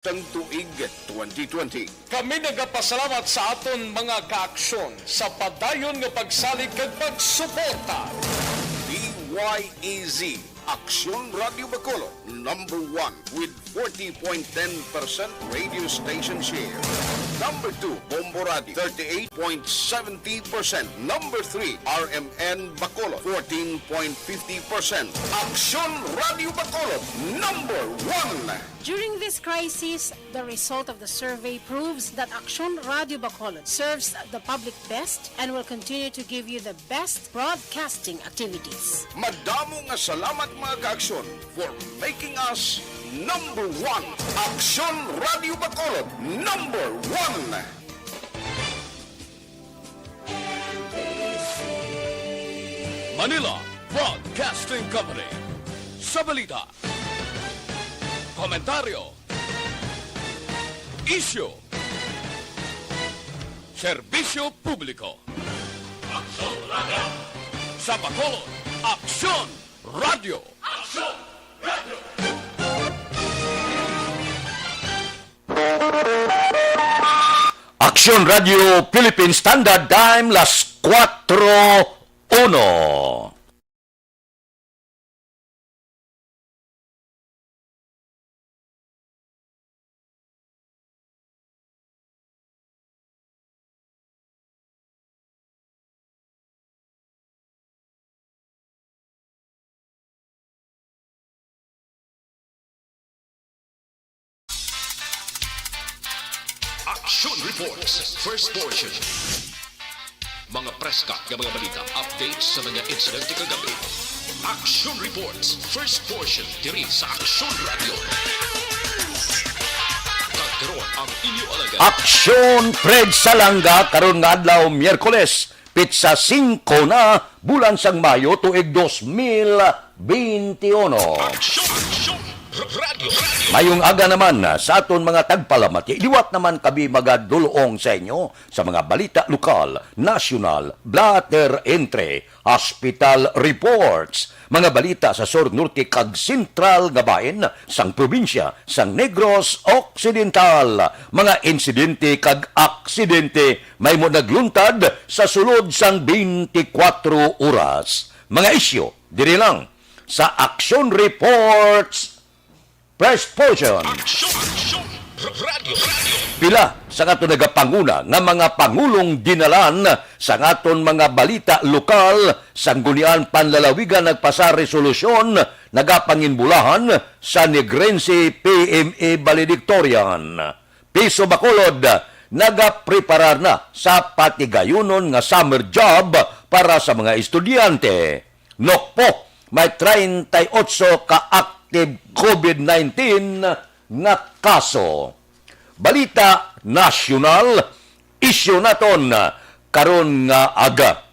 Tang tuig 2020. Kami nagapasalamat sa aton mga kaaksyon sa padayon nga pagsalig kag pagsuporta. DYEZ, Aksyon Radio Bacolod, number 1 with 40.10% radio station share. Number 2, Bombo Radio, 38.70%. Number 3, RMN Bacolod, 14.50%. Aksyon Radio Bacolod, number 1. During this crisis, the result of the survey proves that Aksyon Radio Bacolod serves the public best and will continue to give you the best broadcasting activities. Madamo nga salamat mga kaaksyon for making us number 1. Aksyon Radio Bacolod, number 1. Manila Broadcasting Company. Sa balita, komentaryo, isyu, serbisyo publiko. Aksyon Radio! Sa Bacolod, Aksyon Radio! Aksyon Radio! Aksyon Radio Philippine Standard Time, las 4:01. Action Reports, first portion. Mga preska ng mga balita, updates sa mga insidente kagabi. Action Reports, first portion, diri sa Action Radio. Kagkaroon ang inyo alaga. Aksyon Fred Salanga karon nga adlaw Miyerkules, pitsa 5 na bulan sang Mayo tuig 2021. Action Radio. Mayong aga naman sa aton mga tagpalamat. Iliwat naman kami magadulong sa inyo sa mga balita lokal, nasyonal, blatter entry, hospital reports, mga balita sa Sur Norte kag Sentral nga bahin sang probinsya sang Negros Occidental, mga insidente kag aksidente may mo nagluntad sa sulod sang 24 oras. Mga isyu diri lang sa Action Reports Press Portion. Action Radio. Pila sa aton nagapanguna nga mga pangulong dinalan sa aton mga balita lokal sanggunian panlalawigan nagpasa resolusyon nagapanginbulahan sa Negrense PMA Valedictorian. Piso Bacolod nagapreparar na sa patigayunon nga summer job para sa mga estudyante. Nokpo may 38 ka active COVID-19 nga kaso. Balita nasyonal, isyu naton karon nga aga.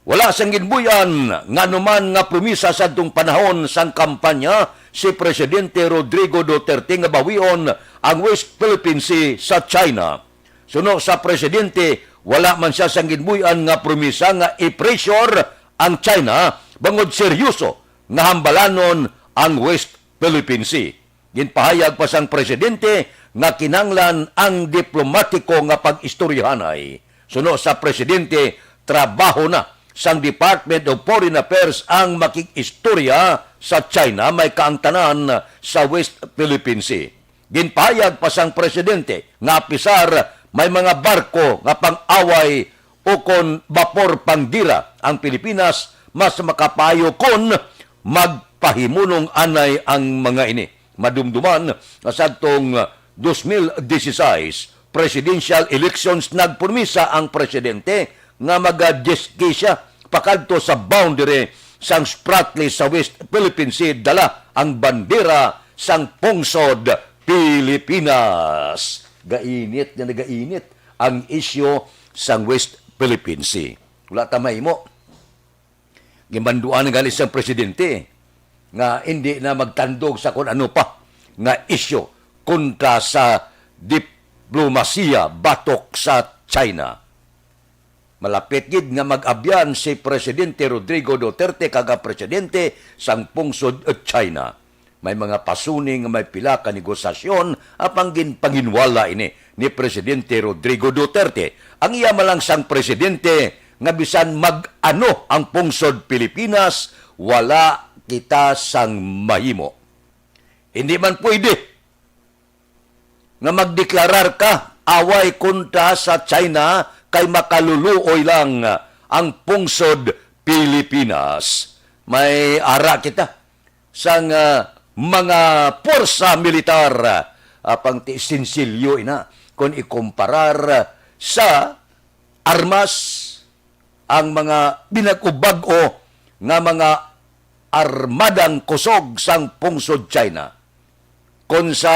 Wala sang ginbuyan nga numan nga promisa sa adtong panahon sang kampanya si Presidente Rodrigo Duterte nga bawion ang West Philippine Sea sa China. Suno sa Presidente, wala man siya sang ginbuyan nga promisa nga i-pressure ang China bangod seryoso nga hambalanon ang West Philippine Sea. Ginpahayag pa sang Presidente nga kinanglan ang diplomatiko nga pag-istoryahanay. Suno sa Presidente, trabaho na sang Department of Foreign Affairs ang makikistorya sa China may kaangtanan sa West Philippine Sea. Ginpahayag pa sang Presidente nga pisar may mga barko nga pang-away o kon bapor pangdira ang Pilipinas mas makapayo kon magpahimunong anay ang mga ini. Madumduman sa atong 2016 presidential elections nagpurmisa ang presidente nga magadisky siya pakadto sa boundary sang Spratly sa West Philippine Sea dala ang bandera sang pungsod Pilipinas. Gainit na nagainit ang isyu sang West Philippine Sea. Wala tamay mo. Gimanduan ng isang presidente nga hindi na magtandog sa kung ano pa nga isyu kontra sa diplomasiya batok sa China. Malapit gid nga mag-abyan si Presidente Rodrigo Duterte kaga presidente sang pungsod China. may mga pasuning, may pila ka negosasyon, apang panginwala ini ni Presidente Rodrigo Duterte. Ang iya malang sang presidente, nga bisan mag-ano ang pungsod Pilipinas, wala kita sang mahimo. Hindi man pwede nga magdeklarar ka, away kontra sa China, kay makaluluoy lang ang pungsod Pilipinas. May ara kita sang mga porsa militar pang sinsilyo ina kung ikumparar sa armas ang mga binag-ubag-o nga mga armadang kusog sang pungsod China. Kung sa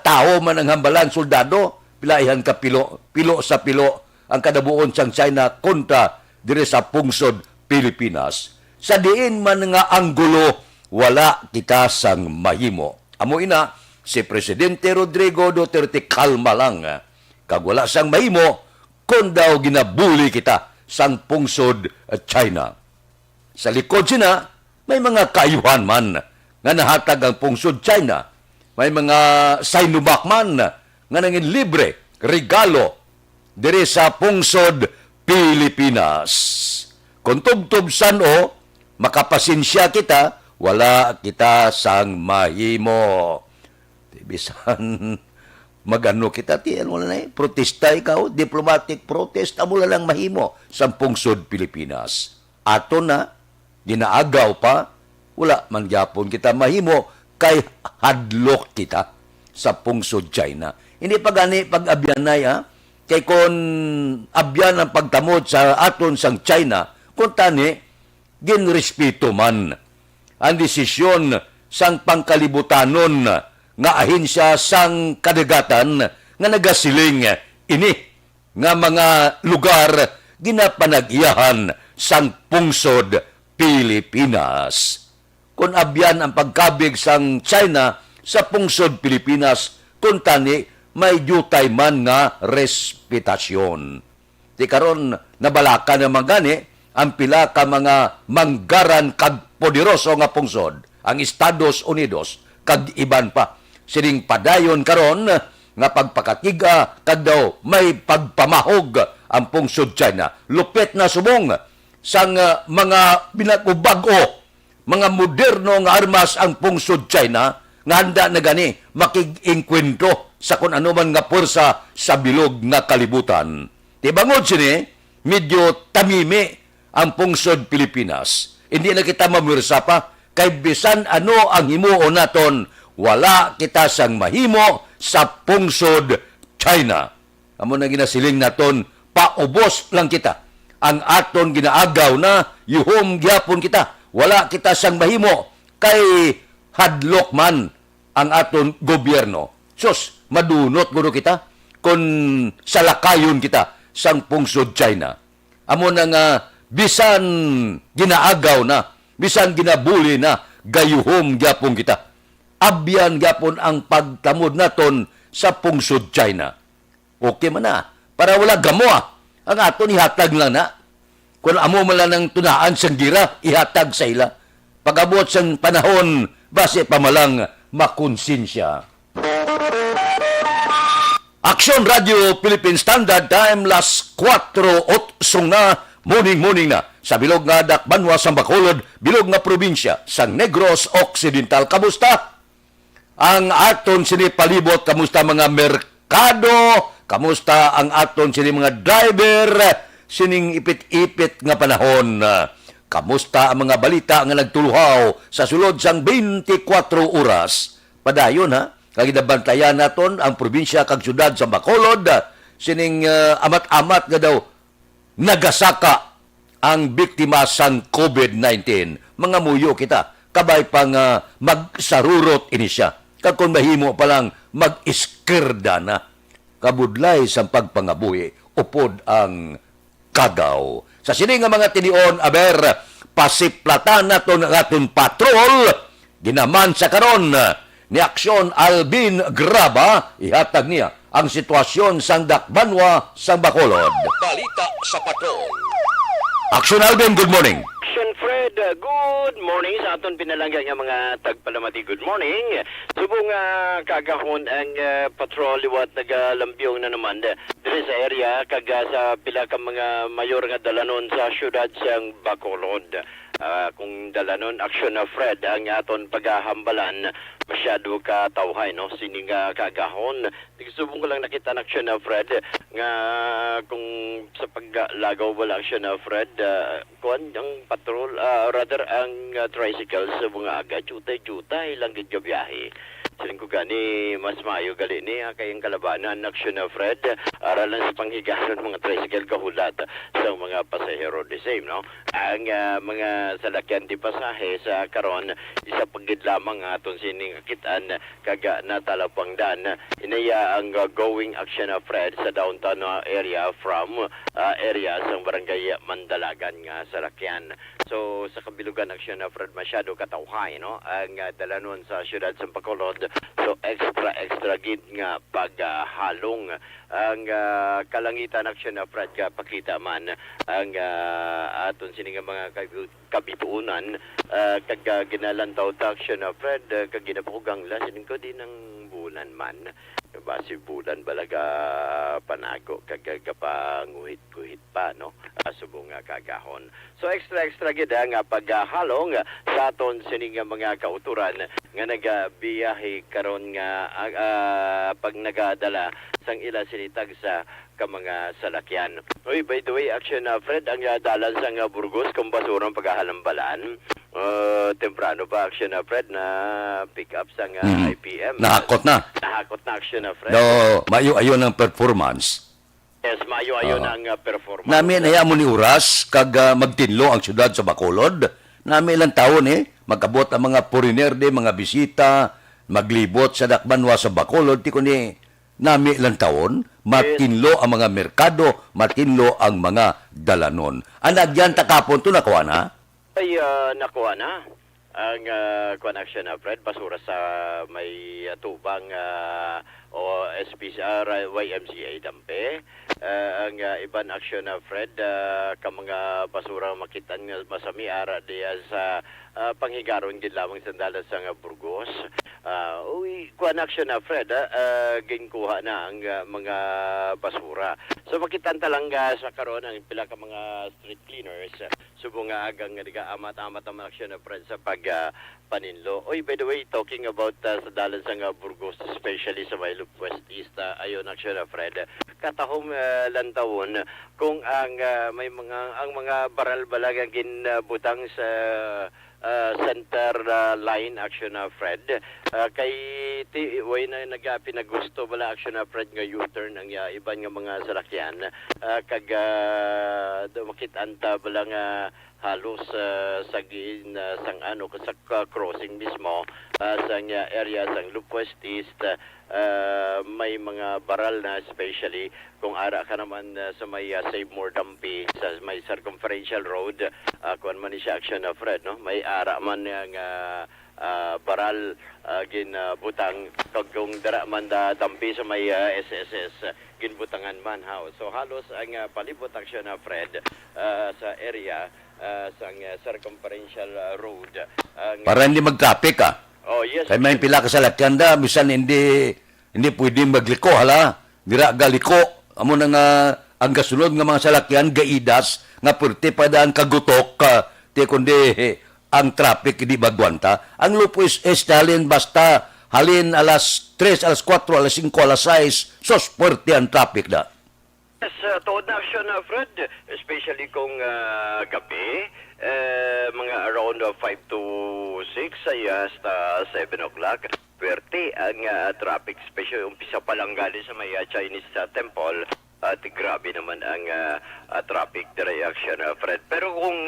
tao man ang hambalan, soldado, pilaihan ka pilo sa pilo ang kadabuon sang China kontra dire sa pungsod Pilipinas. Sa diin man nga anggulo, wala kita sang mahimo. Amo ina, si Presidente Rodrigo Duterte kalma lang. Kag wala sang mahimo, kung daw ginabuli kita sang pungsod China. Sa likod sina, may mga kaayuhan man nga nahatag ang pungsod China. May mga Sinovac man nga nangin libre, regalo, dire sa pungsod Pilipinas. Kung tubtubsan o, makapasinsya kita, wala kita sang mahimo. Bisan magano kita, wala na protesta ikaw, diplomatic protest, amo lang mahimo sa pungsod Pilipinas. Ato na, dinaagaw pa, wala man gyapon kita mahimo, kay hadlok kita sa pungsod China. Hindi pa gani pag-abyanay, kay kon abyan ang pagtamod sa aton sang China, kung tani, ginrespeto man ang desisyon sang pangkalibutanon nga ahensya sang kadagatan nga nagasiling ini nga mga lugar ginapanag-iyahan sang pungsod Pilipinas. Kung abyan ang pagkabig sang China sa pungsod Pilipinas, kung tani may jutay man nga respetasyon. Di karon nabalaka naman gani ang pila ka mga manggaran kag poderoso nga pungsod, ang Estados Unidos, kag iban pa. Sining padayon karon nga pagpakatiga kag daw may pagpamahog ang pungsod China. Lupit na subong sang mga binag-ubag-o, mga moderno nga armas ang pungsod China nga handa na gani makig-inkwentro sa kung ano man nga pwersa sa bilog nga kalibutan. Tibangod sini, medyo tamimi ang pungsod Pilipinas. Hindi na kita mamirsa pa, kay bisan ano ang himuo naton, wala kita sang mahimo sa pungsod China. Amo na ginasiling naton, paubos lang kita. Ang aton ginaagaw na, yuhom gyapon kita. Wala kita sang mahimo, kay hadlok man ang aton gobyerno. Sus, madunot gusto kita kung salakayon kita sang pungsod China. Amo na nga, bisan ginaagaw na, bisan ginabuli na, gayuhom gyapon kita. Abyan gyapon ang pagtamod naton sa pungsod China. Okay man na, para wala gamoa. Ang aton ihatag lang na. Kung amo man lang ng tunaan sang gira, ihatag sa ila. Pag-abot sang panahon, base pa malang makonsensya. Aksyon Radio Philippine Standard Time, las 4:08 na, morning na, sa bilog nga Dakbanwa, sa Bacolod, bilog nga probinsya, sa Negros Occidental. Kamusta? Ang aton sinipalibot, kamusta mga merkado, kamusta ang aton sini mga driver, sining ipit-ipit nga panahon. Kamusta ang mga balita nga nagtuluhaw sa sulod sang 24 oras. Padayon kaginabantayan naton ang probinsya kag syudad sa Bacolod, sining amat-amat nga daw nagasaka ang biktima sang COVID-19. Mga muyo kita, kabay pang magsarurot ini siya. Kag kung mahimo pa lang mag-iskirda na. Kabudlay sa pagpangabuhi, upod ang kagaw. Sa sining nga mga tinion, aber, pasiplatan naton ang aton patrol, ginaman sa karon ni Aksyon Alvin Graba, ihatag niya ang sitwasyon sang Dakbanwa, sang Bacolod. Balita sa patrol. Action Alvin, good morning. Action Fred, good morning sa aton pinalangga nga mga tagpalamati. Good morning. Subong kagahon ang patrol liwat nagalambyong na naman diri sa area kaga sa pila ka mga mayor nga dalanon sa syudad sang Bacolod. Kung dalanon action na Fred ang aton paghahambalan masyado ka tawhay no sini nga kagahon. Subong ko lang nakita na action na Fred nga kung sa paglagaw wala action na Fred kuan ang patrol rather ang tricycle sa mga aga jutay lang gid biyahe. Siling ko gani mas maayo gali ni kayang kalabanan action na Fred aralan sa panghigayon mga tricycle kahulat sa mga pasahero the same no. Ang mga salakyan di pasahe sa karon isa pagid lamang aton sining akitaan kaga natalapangdan inaya ang going action na Fred sa downtown area from area sa barangay Mandalagan nga salakyan. So sa kabilugan action na Fred masyado katawhay no ang dalanon sa syudad sa Bacolod. So extra gid nga paghalong ang kalangitan action na Fred ka pakita man ang aton sining mga kabituunan kag ginalantaw ta action na Fred kag ginapugang lasin ko din ng bulan man base bulan balaga panago kag kapanguhit-guhit pa no subong kagahon. So extra gid nga paghalong sa aton sining mga kauturan nga nagabiyahe karon nga pag nagadala sang ila sinitag sa ka mga salakyan. Oy, by the way, action na Fred ang dalan sang Burgos kung basurang paghahalambalan. Temprano pa action na Fred na pick up sang IPM. Nahakot na. Nahakot na action na Fred. No, mayo-ayo ng performance. Yes, mayo-ayo ang performance. Namin ay mo ni oras kag magtinlo ang syudad sa Bacolod. Namin ilang taon magabot ang mga foreigner mga bisita, maglibot sa Dakbanwa sa Bacolod, ti kundi nami ilang taon, matinlo ang mga merkado, matinlo ang mga dalanon. Anagyan takapon to nakuha na? Ay, nakuha na. Ang connection na Fred, basura sa may tubang o SPCR YMCA Dampe. Ang iban action na Fred, ka mga basura makitan nga masami ara diya sa panghigaron gid lamang sandalan sa Burgos. Kuan action na Fred, ginkuha na ang mga basura. So makitan talangga sa karon ang pila ka mga street cleaners subong nga agang nga amat-amat ang action na Fred sa pag paninlo. By the way, talking about sa dalan sa Burgos, especially sa may West East, ayon action na Fred. Katahom lantawon kung ang may mga baral balaga ginbutang sa center line action na Fred kay way na pinaggusto bala action na Fred nga U-turn ang iban nga mga salakyan kag makit-anta bala nga halos sa sang sa crossing mismo sa area sang Loop West East may mga baral na especially kung ara ka naman sa may Save More Dampi sa may circumferential road kuan man siya action na Fred no may ara man yang baral ginbutang kung dara man dampi sa may SSS ginbutangan man so halos ang palibot action na Fred sa area sa circumferential road Para hindi mag-traffic Oh yes. Kaya may pila ka sa lakyanda, bisan hindi pwede magliko, hala. Dira galiko. Amo na nga, ang kasunod nga mga salakyan, gaidas, nga pwerte pa daan kagutok, ti kundi ang traffic hindi bagwanta. Ang lupus halin basta, halin alas 3, alas 4, alas 5, alas 6, sos pwerte ang traffic na. Yes, tuod na action na Fred, especially kung gabi, mga around 5 to 6 ay hasta 7 o'clock. Pwerte ang traffic, especially umpisa pa lang galing sa may Chinese temple. At grabe naman ang traffic reaction, Fred. Pero kung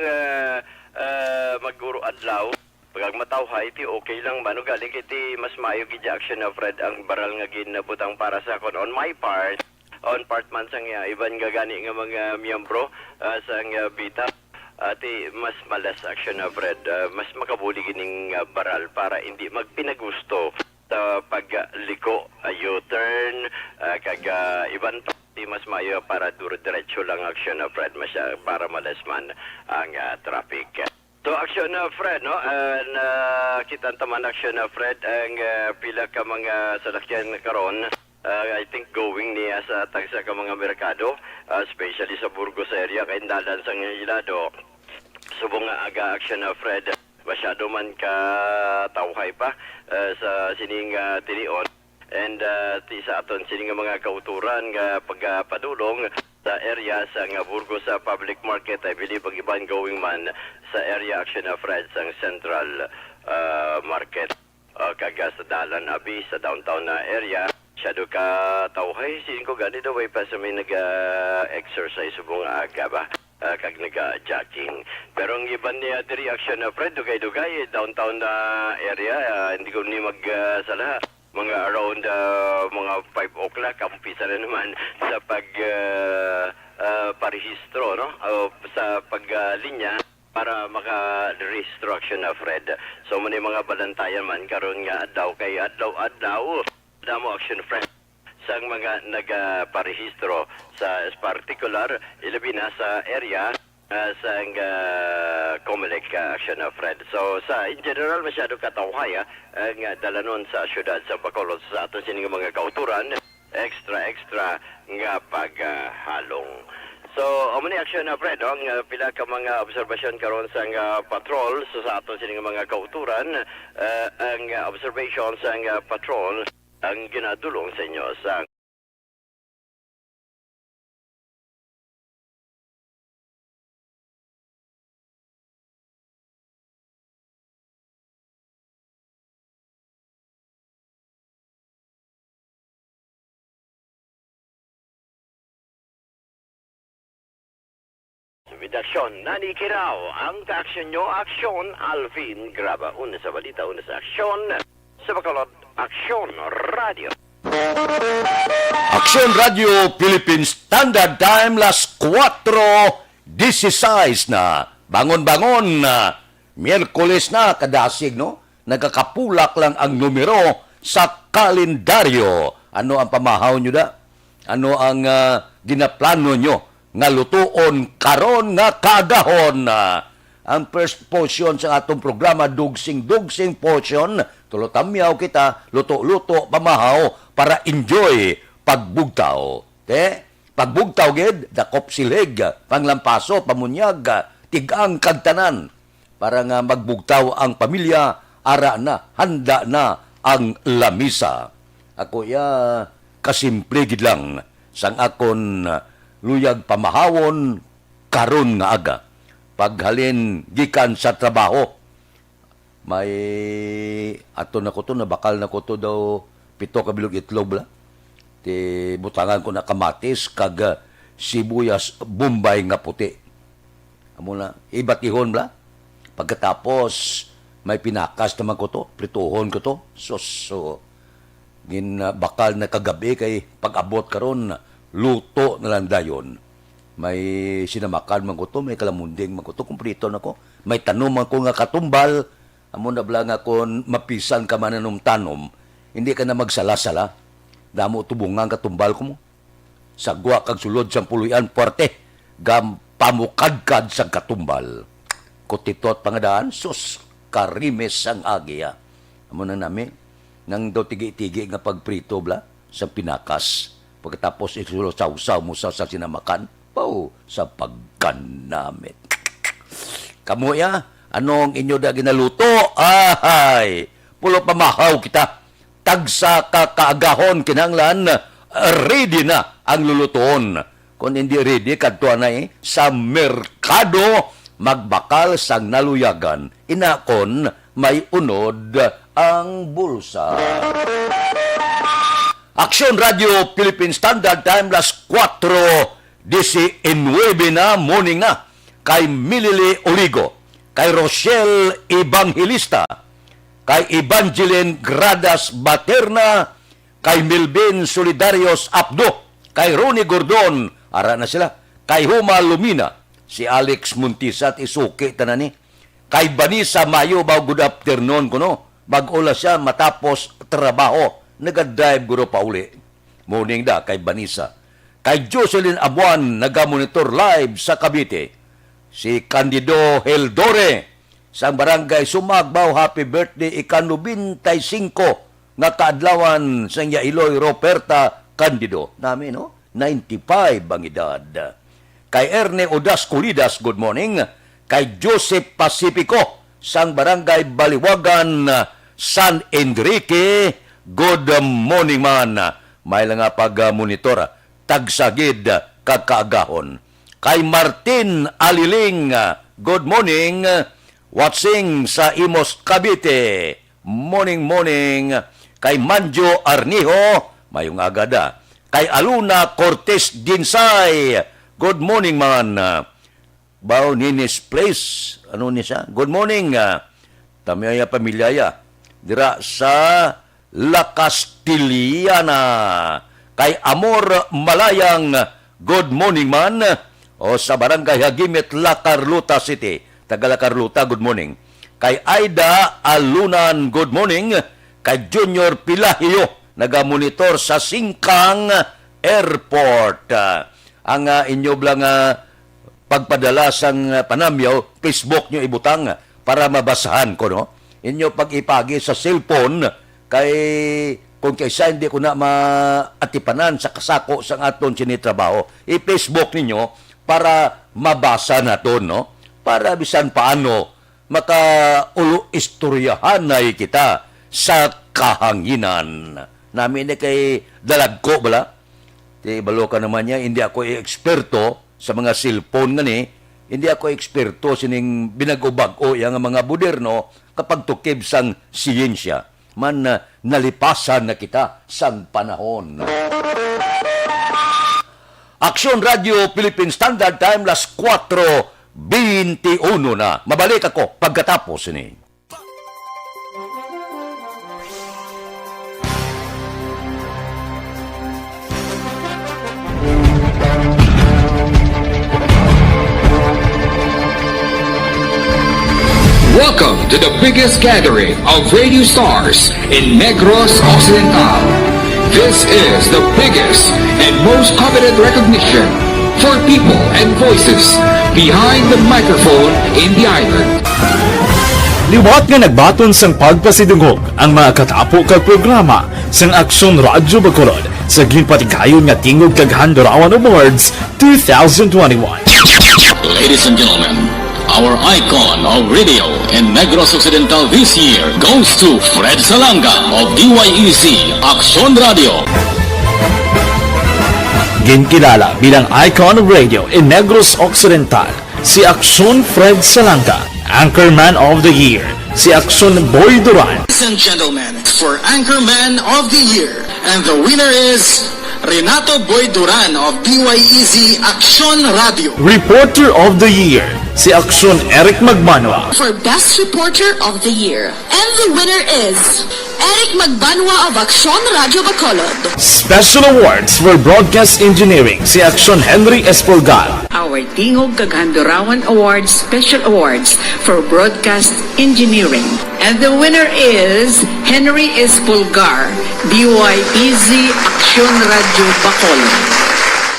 maguro adlaw, pag matawhay, iti okay lang man. Galing iti mas mayo gid action na Fred ang baral nga ginabutang para sa kon. On my part, man sang iban nga gani nga mga miyembro sang bita. Ati mas malas action na Fred, mas makabuli gining baral para hindi magpinagusto sa pagliko, U-turn, kag iban di mas maayo para duro-diretso lang aksyon na Fred para malasman ang traffic. So aksyon na Fred, no? Kita taman aksyon na Fred ang pila ka mga salakyan karon. I think going niya sa tagsa ka mga merkado, especially sa Burgos area kay dalan sa Hilado. Subong nga aga aksyon na Fred, masyado man ka tawhay pa sa sining tilion. And ti sa aton sining mga kauturan nga pagpadulong sa area sa nga Burgos sa public market, I believe pag iban going man sa area action na Fred sa central market kaga sa dalan abi sa downtown na area syado ka tawhay sining ko gani daw pa sa may nag-exercise subong aga ba kag nag-jogging. Pero ang iban niya di reaction na Fred dugay-dugay downtown na area hindi ko ni magsala mga around mga 5 o'clock umpisa na naman sa parehistro no sa paglinya para maka-rehistro action na Fred. So muna mga balantayan man karon nga adlaw kay adlaw damo action Fred sa mga nagparehistro sa particular ilabi na sa area sa Comelec action na Fred. So sa in general masyado katawhay ang dalanon sa syudad sa Bacolod sa aton sining mga kauturan extra nga paghalong. So amuni action na Fred ang pila ka mga obserbasyon karon sa patrol sa aton sining mga kauturan ang observation sa patrol ang ginadulong sa inyo sa Redaksyon, Nani Kirao, ang ka-aksyon nyo, Aksyon, Alvin Graba. Una sa balita, una sa aksyon, sa Bacolod, Aksyon Radio. Aksyon Radio Philippines Standard Time las 4:16 na. Bangon-bangon na. Miyerkules na kadasig no. Nagkakapulak lang ang numero sa kalendaryo. Ano ang pamahaw nyo da? Ano ang ginaplano nyo nga lutuon karon nga kagahon? Ang first portion sa atong programa dugsing portion, tulotamyaw kita, luto-luto pamahaw para enjoy pagbugtaw. Pagbugtaw gid dakop silig, panglampaso, pamunyag, tigang kagtanan para nga magbugtaw ang pamilya, ara na, handa na ang lamisa. Ako kasimple gid lang sang akon luyag pamahawon karon nga aga. Paghalin gikan sa trabaho, may ato na ko to, nabakal na ko to daw 7 ka bilog itlog la. Ti butangan ko na kamatis kag sibuyas bombay nga puti. Amo na ibatihon bla. Pagkatapos may pinakas naman ko to, prituhon ko to. So bakal na kagabi kay pag-abot karon luto na lang dayon. May sinamakan man ko to, may kalamunding man ko to, kumplito na ko. May tanom man ko nga katumbal, amo na bala nga kung mapisan ka man anong tanom, hindi ka na magsala-sala. Damo tubungan katumbal ko mo. Sagwa kag sulod sang puluyan puwerte, gam pamukadkad sang katumbal. Kutitot pangadaan, sus, karimes sang agya. Amo na namin, nang daw tigi-tigi nga pagprito bla, sa pinakas. Pagkatapos isulo sausaw mo sa sinamakan, sa pagkanamit. Kamu anong inyo da ginaluto? Ay, pulo pamahaw kita. Tagsa kaagahon kinanglan, ready na ang lulutoon. Kung hindi ready, kadto na sa merkado, magbakal sang naluyagan. Inakon, may unod ang bulsa. Aksyon Radio Philippine Standard Time las 4:19 na morning na kay Millie Oligo, kay Rochelle Evangelista, kay Evangeline Gradas Baterna, kay Milvin Solidarios Abdo, kay Ronnie Gordon, ara na sila, kay Huma Lumina, si Alex Muntisat isuki tanani, kay Vanessa Mayo, good afternoon kuno, bag-ola siya matapos trabaho, nag-drive guro pa uli. Morning da kay Vanessa. Kay Jocelyn Abuan, nagamonitor live sa Cavite. Si Candido Heldore, sa barangay Sumagbaw, happy birthday, ika-95 nga kaadlawan sa Iloy Roberta Candido. Namin, no? 95 ang edad. Kay Erne Odas Culidas, good morning. Kay Joseph Pacifico, sang barangay Baliwagan, San Enrique, good morning man. May lang nga pag-monitor, tagsagid kakaagahon. Kay Martin Aliling, good morning. Watching sa Imos, Cavite. Morning, morning. Kay Manjo Arnijo, mayong agada. Kay Aluna Cortez Dinsay, good morning man. Bao Ninis Place, ano ni siya? Good morning. Tamaya pamilyaya. Dira sa La Castiliana. Kay Amor Malayang, good morning man. O sa barangay Hagimit, La Carlota City. Taga La Carlota, good morning. Kay Aida Alunan, good morning. Kay Junior Pilahio, nagamonitor sa Singkang Airport. Ang inyo blang pagpadala sang panamyaw, Facebook nyo ibutang para mabasahan ko, no? Inyo pag-ipagi sa cellphone, kay kung kaysa hindi ko na maatipanan sa kasako sang aton sinitrabaho, i-Facebook ninyo para mabasa na to, no? Para bisan paano maka-ulo-istoryahan na kita sa kahanginan. Namin na kay dalagko bala. Di balo ka naman niya, hindi ako eksperto sa mga cellphone nga ni. Hindi ako eksperto sining binag-ubag-o yung mga moderno kapag tukib sang siyensya. Man nalipasan na kita sang panahon. Aksyon Radio Philippine Standard Time, las 4:21 na. Mabalik ako pagkatapos ini. Welcome to the biggest gathering of radio stars in Negros Occidental. This is the biggest and most coveted recognition for people and voices behind the microphone in the island. Liwat nga nagbaton sang pagpasidungog ang mga katapo kag programa sang Aksyon Radyo Bacolod sa ginpatigayon nga tingog kag Handurawan Awards 2021. Ladies and gentlemen, our icon of radio in Negros Occidental this year goes to Fred Salanga of DYEZ Aksyon Radio. Ginkilala bilang icon of radio in Negros Occidental, si Aksyon Fred Salanga. Anchorman of the Year, si Aksyon Boy Duran. Ladies and gentlemen, for Anchorman of the Year, and the winner is Renato Boy Duran of DYEZ Aksyon Radio. Reporter of the Year, si Aksyon Eric Magbanwa. For Best Reporter of the Year, and the winner is Eric Magbanwa of Aksyon Radio Bacolod. Special awards for broadcast engineering, si Aksyon Henry Espolgar. Our Tingog kag Handurawan Awards Special Awards for Broadcast Engineering. And the winner is Henry Espolgar, DYEZ Aksyon Radio Bacolod.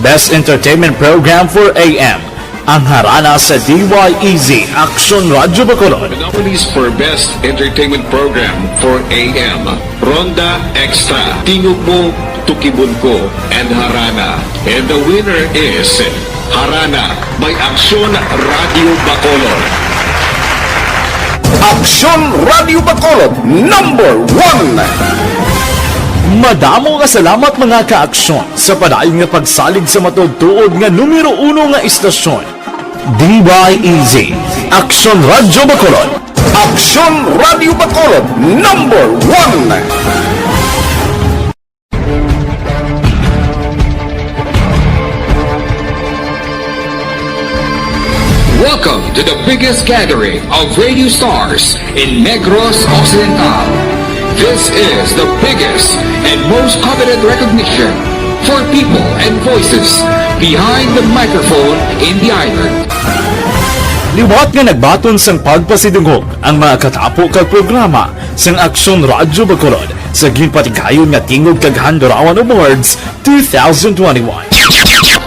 Best Entertainment Program for AM, ang harana sa DYEZ Aksyon Radio Bacolod. The nominees for Best Entertainment Program for AM, Ronda Extra, Tingog Mo, Tukibon Ko, and Harana. And the winner is Harana by Aksyon Radio Bacolod. Aksyon Radio Bacolod, number 1. Madamo nga salamat mga kaaksyon sa padayon nga pagsalig sa matugtuod nga numero 1 nga istasyon. DYEZ Aksyon Radio Bacolod. Aksyon Radio Bacolod, number 1. Welcome to the biggest gathering of radio stars in Negros Occidental. This is the biggest and most coveted recognition for people and voices behind the microphone in the island. Liwat nga nagbaton sang pagpasidungog ang mga katapo kag programa sang Aksyon Radyo Bacolod sa ginpatigayon nga tingog kag Handurawan Awards 2021.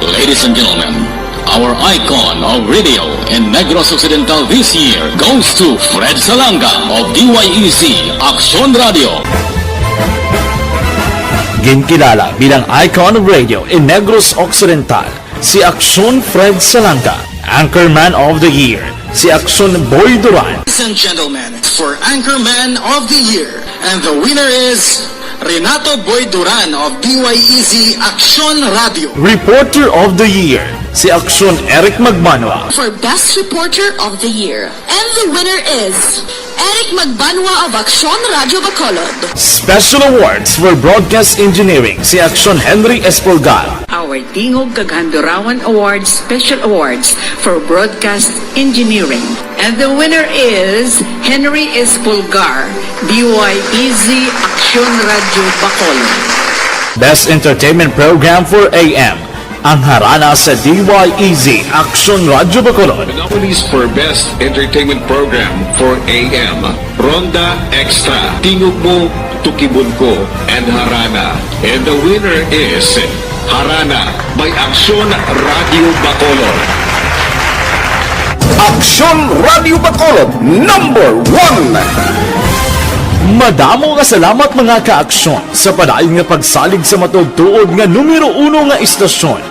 Ladies and gentlemen, our icon of radio in Negros Occidental this year goes to Fred Salanga of DYEZ Action Radio. Ginkilala bilang icon of radio in Negros Occidental, si Action Fred Salanga. Anchorman of the Year, si Action Boy Duran. Ladies and gentlemen, for Anchorman of the Year, and the winner is Renato Boy Duran of DYEZ Action Radio. Reporter of the Year, si Action Eric Magmanwa. For Best Reporter of the Year. And the winner is Eric Magbanwa of Action Radio Bacolod. Special Awards for Broadcast Engineering, si Action Henry Espolgar. Our Tingog Kaghandurawan Awards Special Awards for Broadcast Engineering. And the winner is Henry Espolgar, DYEZ Action Radio Bacolod. Best Entertainment Program for AM, ang harana sa DYEZ Action Radio Bacolod. Nominees for Best Entertainment Program for AM, Ronda Extra, Tingog Mo, Tukibon Ko, and Harana. And the winner is Harana by Action Radio Bacolod. Action Radio Bacolod, number 1. Madamo nga salamat mga ka-aksyon sa padayon nga pagsalig sa matugtuod nga numero 1 nga istasyon.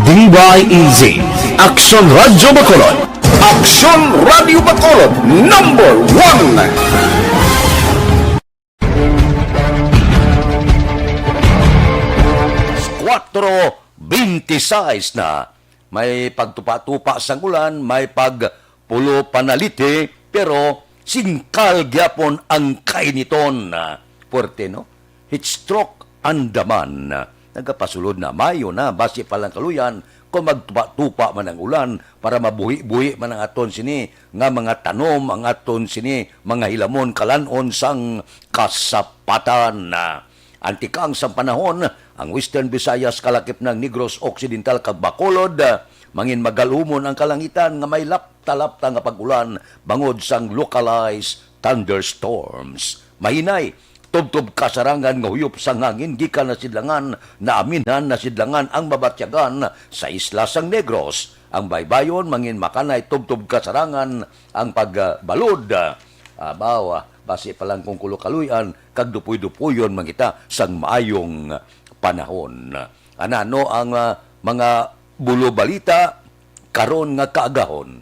DYEZ Action Radio Bacolod. Action Radio Bacolod, number 4:26 na. May pagtupa-tupa sang ulan, may pagpulo panaliti, pero singkal gyapon ang kainiton. Puwerte, no? Heat stroke Andaman. Nagapasulod na Mayo na, basi palang kaluyan, kung magtupa-tupa man ang ulan, para mabuhi-buhi man ang aton sini, nga mga tanom, ang aton sini, mga hilamon, kalanon sang kasapatan. Antikang sa panahon, ang Western Visayas kalakip ng Negros Occidental kag Bacolod, mangin magalumon ang kalangitan nga may lapta-lapta nga pag-ulan bangod sang localized thunderstorms. Mahinay, tubtob kasarangan nga huyop sang hangin gikan na sidlangan, na aminhan na sidlangan ang mabatyagan sa isla sang Negros. Ang baybayon mangin makanay tubtob kasarangan ang pagbalod. Basi palang kung kulukaluyan, kag dupuy-dupuyon mangita sang maayong panahon. Anano ang mga bulo balita karon nga kaagahon.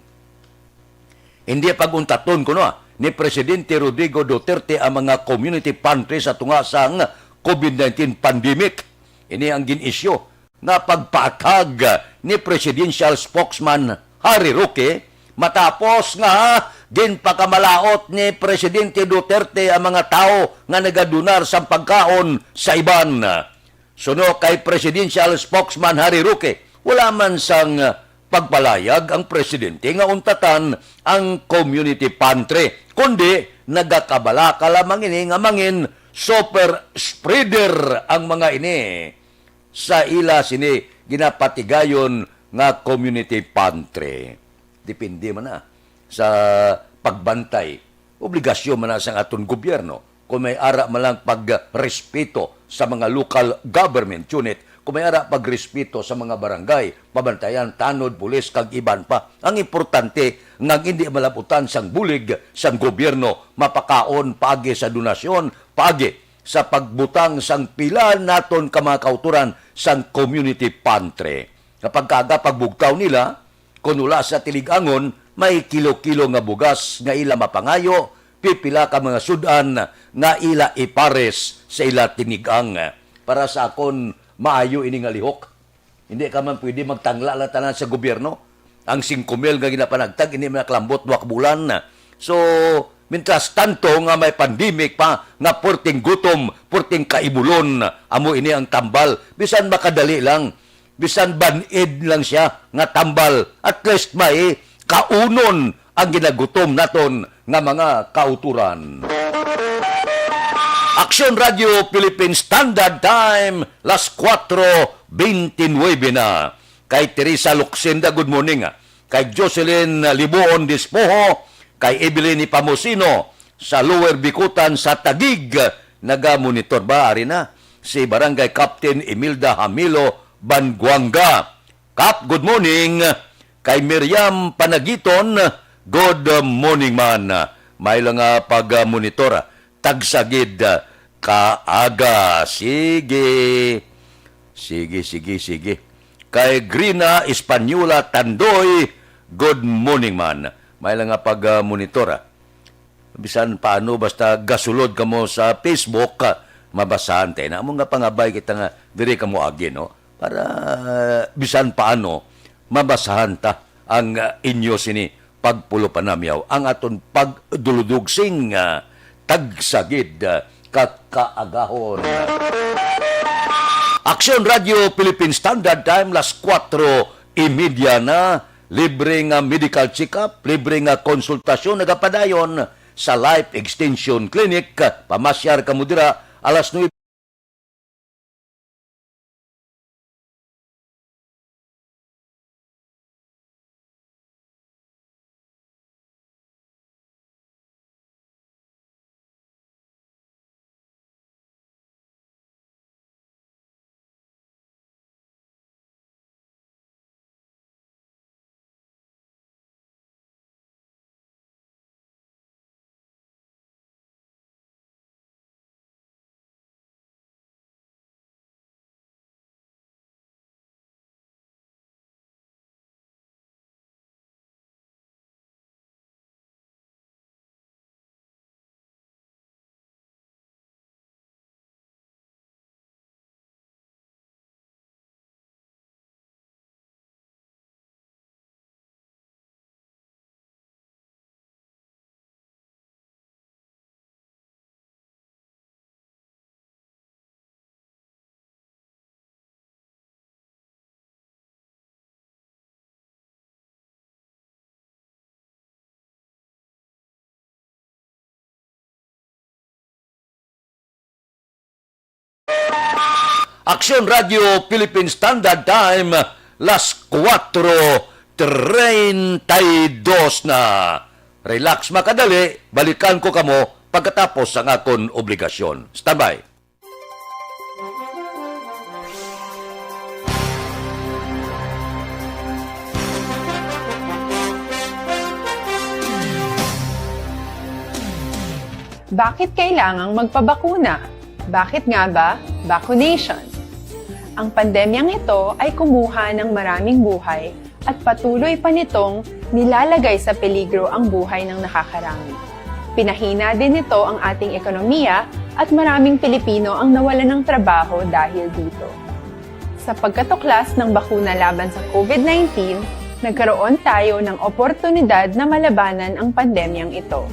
Hindi paguntaton ko ni Presidente Rodrigo Duterte ang mga community pantry sa tunga sang COVID-19 pandemic. Ini ang ginisyo nga pagpaatag ni Presidential Spokesman Harry Roque matapos nga ginpakamalaot ni Presidente Duterte ang mga tao nga nagadunar sa pagkaon sa iban. Suno kay Presidential Spokesman Harry Roque, wala man sang pagpalayag ang presidente nga untatan ang community pantry, kundi nagakabala lamang ini nga mangin super spreader ang mga ini sa ila sini ginapatigayon nga community pantry. Depende man na sa pagbantay. Obligasyon man na sa aton gobyerno. Kung may ara man lang pagrespeto sa mga local government unit, kung may ara pagrespeto sa mga barangay, pabantayan, tanod, pulis, kag iban pa. Ang importante, nga hindi malaputan sang bulig sang gobyerno, mapakaon paagi sa donasyon, paagi sa pagbutang sang pila naton ka mga kauturan sang community pantry. Kapag kaga pagbugtaw nila, kung wala sa tiligangon, may kilo-kilo nga bugas nga ila mapangayo, pipila ka mga sudan nga ila ipares sa ila tinigang. Para sa akon, maayo ini nga lihok. Hindi ka man pwede magtangla lang tanan sa gobyerno. Ang 5,000 nga ginapanagtag, hindi manaklambot 2 bulan. So, mientras tanto nga may pandemic pa, nga porting gutom, porting kaibulon, amo ini ang tambal. Bisan makadali lang. Bisan banid lang siya nga tambal. At least may kaunon ang ginagutom naton nga mga kauturan. Action Radio Philippines Standard Time, las 4:29 na. Kay Teresa Luxenda, good morning. Kay Jocelyn Libuon Dispoho, kay Evelyn Pamusino sa Lower Bikutan sa Tagig, naga-monitor ba ari na si Barangay Captain Emilda Hamilo Banguanga. Kap, good morning. Kay Miriam Panagiton, good morning man. May lang pag-monitor. Tagsagid kaaga. Sige. Sige. Kay Grina Espanyola Tandoy, good morning man. May lang pag-monitor. Bisan paano, basta gasulod ka mo sa Facebook, mabasahan tayo na. Among nga pangabay kita nga, diri ka mo agi, no? Para bisan paano, mabasahan ta ang inyo sini pagpulo panamyaw. Ang aton pagduludugsing tagsagid kakaagahon. Aksyon Radio Philippine Standard Time, las 4:30 na. Libre nga medical check-up, libre nga konsultasyon, nagapadayon sa Life Extension Clinic. Pamasyar ka mo dira, alas 9. Aksyon Radio Philippine Standard Time, las 4:32 na. Relax makadali, balikan ko kamo pagkatapos ang akon obligasyon. Standby. Bakit kailangang magpabakuna? Bakit nga ba vaccination? Ang pandemyang ito ay kumuha ng maraming buhay at patuloy pa nitong nilalagay sa peligro ang buhay ng nakakarami. Pinahina din nito ang ating ekonomiya at maraming Pilipino ang nawalan ng trabaho dahil dito. Sa pagkatuklas ng bakuna laban sa COVID-19, nagkaroon tayo ng oportunidad na malabanan ang pandemyang ito.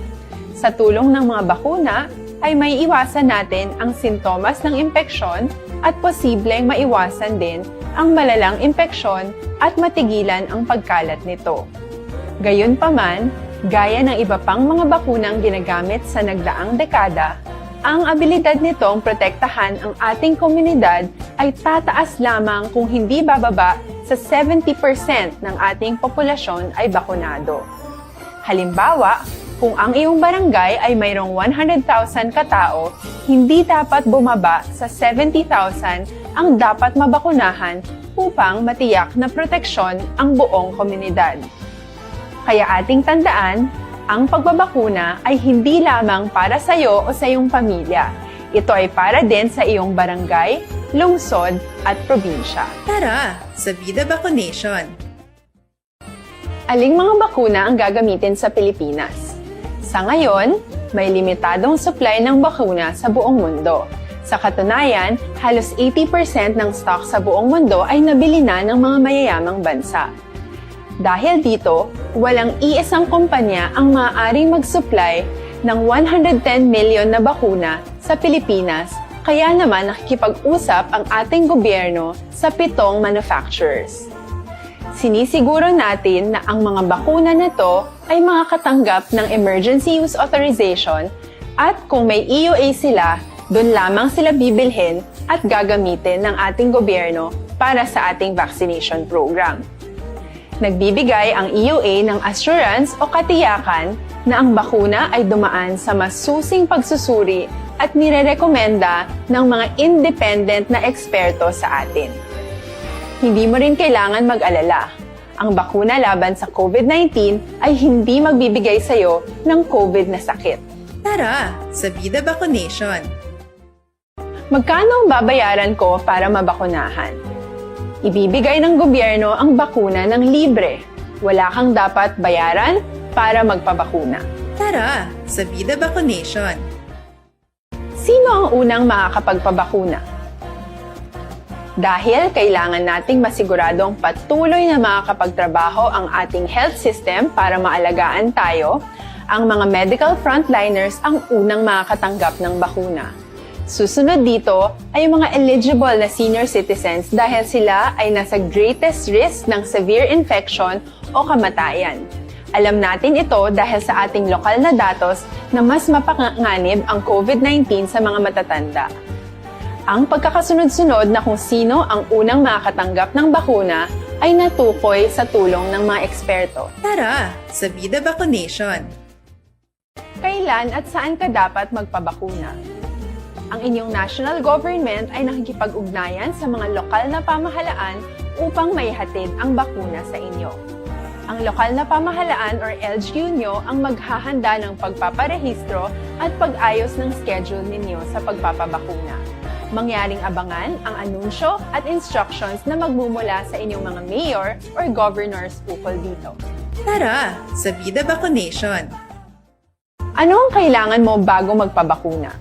Sa tulong ng mga bakuna, ay may iwasan natin ang sintomas ng impeksyon at posibleng maiwasan din ang malalang impeksyon at matigilan ang pagkalat nito. Gayunpaman, gaya ng iba pang mga bakunang ginagamit sa nagdaang dekada, ang abilidad nitong protektahan ang ating komunidad ay tataas lamang kung hindi bababa sa 70% ng ating populasyon ay bakunado. Halimbawa, kung ang iyong barangay ay mayroong 100,000 katao, hindi dapat bumaba sa 70,000 ang dapat mabakunahan upang matiyak na proteksyon ang buong komunidad. Kaya ating tandaan, ang pagbabakuna ay hindi lamang para sa iyo o sa iyong pamilya. Ito ay para din sa iyong barangay, lungsod at probinsya. Tara, sa Vida Vaccination! Aling mga bakuna ang gagamitin sa Pilipinas? Sa ngayon, may limitadong supply ng bakuna sa buong mundo. Sa katunayan, halos 80% ng stock sa buong mundo ay nabili na ng mga mayayamang bansa. Dahil dito, walang iisang kumpanya ang maaaring mag-supply ng 110 million na bakuna sa Pilipinas, kaya naman nakikipag-usap ang ating gobyerno sa 7 manufacturers. Sinisiguro natin na ang mga bakuna na to ay makakatanggap ng Emergency Use Authorization at kung may EUA sila, doon lamang sila bibilhin at gagamitin ng ating gobyerno para sa ating vaccination program. Nagbibigay ang EUA ng assurance o katiyakan na ang bakuna ay dumaan sa masusing pagsusuri at nirerekomenda ng mga independent na eksperto sa atin. Hindi mo rin kailangan mag-alala. Ang bakuna laban sa COVID-19 ay hindi magbibigay sa'yo ng COVID na sakit. Tara, sa Vida Vaccination. Magkano ang babayaran ko para mabakunahan? Ibibigay ng gobyerno ang bakuna ng libre. Wala kang dapat bayaran para magpabakuna. Tara, sa Vida Vaccination. Sino ang unang makakapagpabakuna? Dahil kailangan nating masiguradong patuloy na makakapagtrabaho ang ating health system para maalagaan tayo, ang mga medical frontliners ang unang makakatanggap ng bakuna. Susunod dito ay yung mga eligible na senior citizens dahil sila ay nasa greatest risk ng severe infection o kamatayan. Alam natin ito dahil sa ating lokal na datos na mas mapanganib ang COVID-19 sa mga matatanda. Ang pagkakasunod-sunod na kung sino ang unang makakatanggap ng bakuna ay natukoy sa tulong ng mga eksperto. Tara, sa Vida Vaccination. Kailan at saan ka dapat magpabakuna? Ang inyong national government ay nakikipag-ugnayan sa mga lokal na pamahalaan upang maihatid ang bakuna sa inyo. Ang lokal na pamahalaan or LGU nyo ang maghahanda ng pagpaparehistro at pag-ayos ng schedule ninyo sa pagpapabakuna. Mangyaring abangan ang anunsyo at instructions na magmumula sa inyong mga mayor or governors ukol dito. Tara, sa Vida Vaccination. Ano ang kailangan mo bago magpabakuna?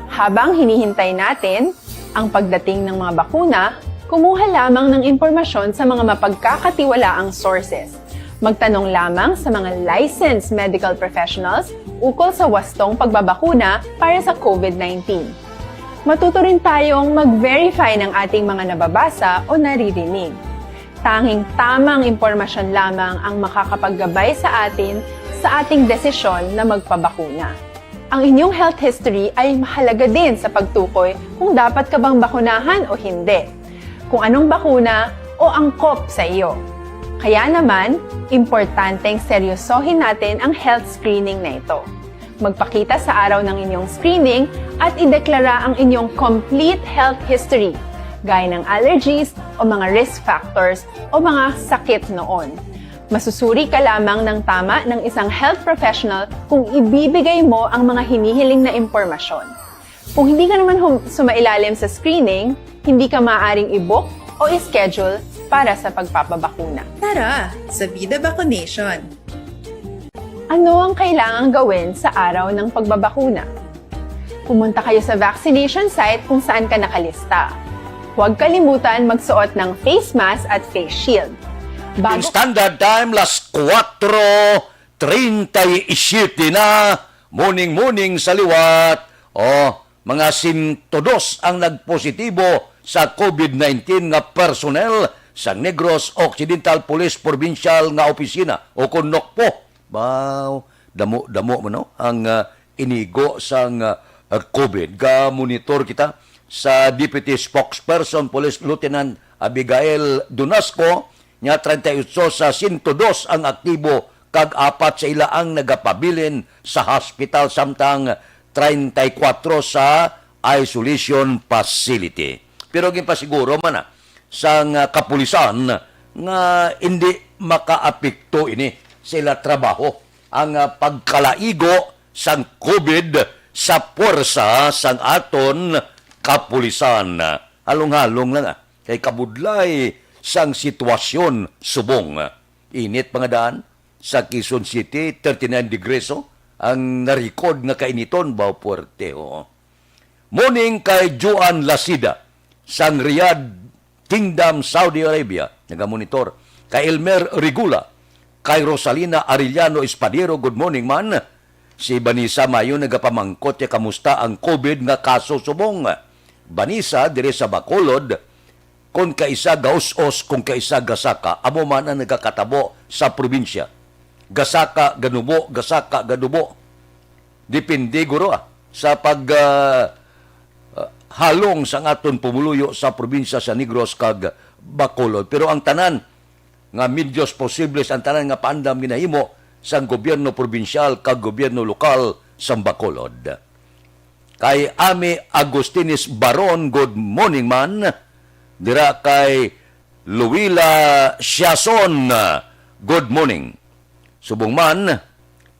Habang hinihintay natin ang pagdating ng mga bakuna, kumuha lamang ng impormasyon sa mga mapagkakatiwalaang sources. Magtanong lamang sa mga licensed medical professionals ukol sa wastong pagbabakuna para sa COVID-19. Matuto rin tayong mag-verify ng ating mga nababasa o naririnig. Tanging tamang impormasyon lamang ang makakapaggabay sa atin sa ating desisyon na magpabakuna. Ang inyong health history ay mahalaga din sa pagtukoy kung dapat ka bang bakunahan o hindi, kung anong bakuna o angkop sa iyo. Kaya naman, importanteng seryosohin natin ang health screening na ito. Magpakita sa araw ng inyong screening at ideklara ang inyong complete health history, gaya ng allergies o mga risk factors o mga sakit noon. Masusuri ka lamang ng tama ng isang health professional kung ibibigay mo ang mga hinihiling na impormasyon. Kung hindi ka naman sumailalim sa screening, hindi ka maaaring i-book o i-schedule para sa pagpapabakuna. Tara, sa Vida Vaccination. Ano ang kailangang gawin sa araw ng pagbabakuna? Pumunta kayo sa vaccination site kung saan ka nakalista. Huwag kalimutan magsuot ng face mask at face shield. In standard time, las 4:37 na, morning sa liwat. Mga 102 ang nagpositibo sa COVID-19 nga personnel sa Negros Occidental Police Provincial nga opisina o KONOCPO. Damo mo no ang inigo sang COVID. Ga-monitor kita sa Deputy Spokesperson Police Lieutenant Abigail Dunasco nya 38 sa 102 ang aktibo kag 4 sa ila ang nagapabilin sa hospital samtang 34 sa isolation facility. Pero ginpasiguro man sang kapulisan nga hindi makaapekto ini sila trabaho ang pagkalaigo sang COVID sa puwersa sang aton kapulisan. Halong-halong lang kay kabudlay sang sitwasyon subong. Init pangadaan sa Quezon City, 39 degrees ang narikod nga kainiton bao puerte. Morning kay Joan Lasida sang Riyadh Kingdom, Saudi Arabia, nagamonitor. Kay Elmer Rigula, kay Rosalina Arellano Espadero, good morning man. Si Banisa Mayo nagapamangkot ya kamusta ang COVID nga kaso subong. Banisa dire sa Bacolod, kung kaisa gaus-os, kung kaisa gasaka, amo man ang nagakatabo sa probinsya. Gasaka, ganubo, gasaka, ganubo. Depende guro sa pag halong sa aton pumuluyo sa probinsya sa Negros kag Bacolod. Pero ang tanan nga medyos posibles, ang tanan nga paandam ginahimo sa gobyerno probinsyal kag gobyerno lokal sa Bacolod. Kay Ami Agostinis Baron, good morning man. Dira kay Luwila Siason, good morning. Subong man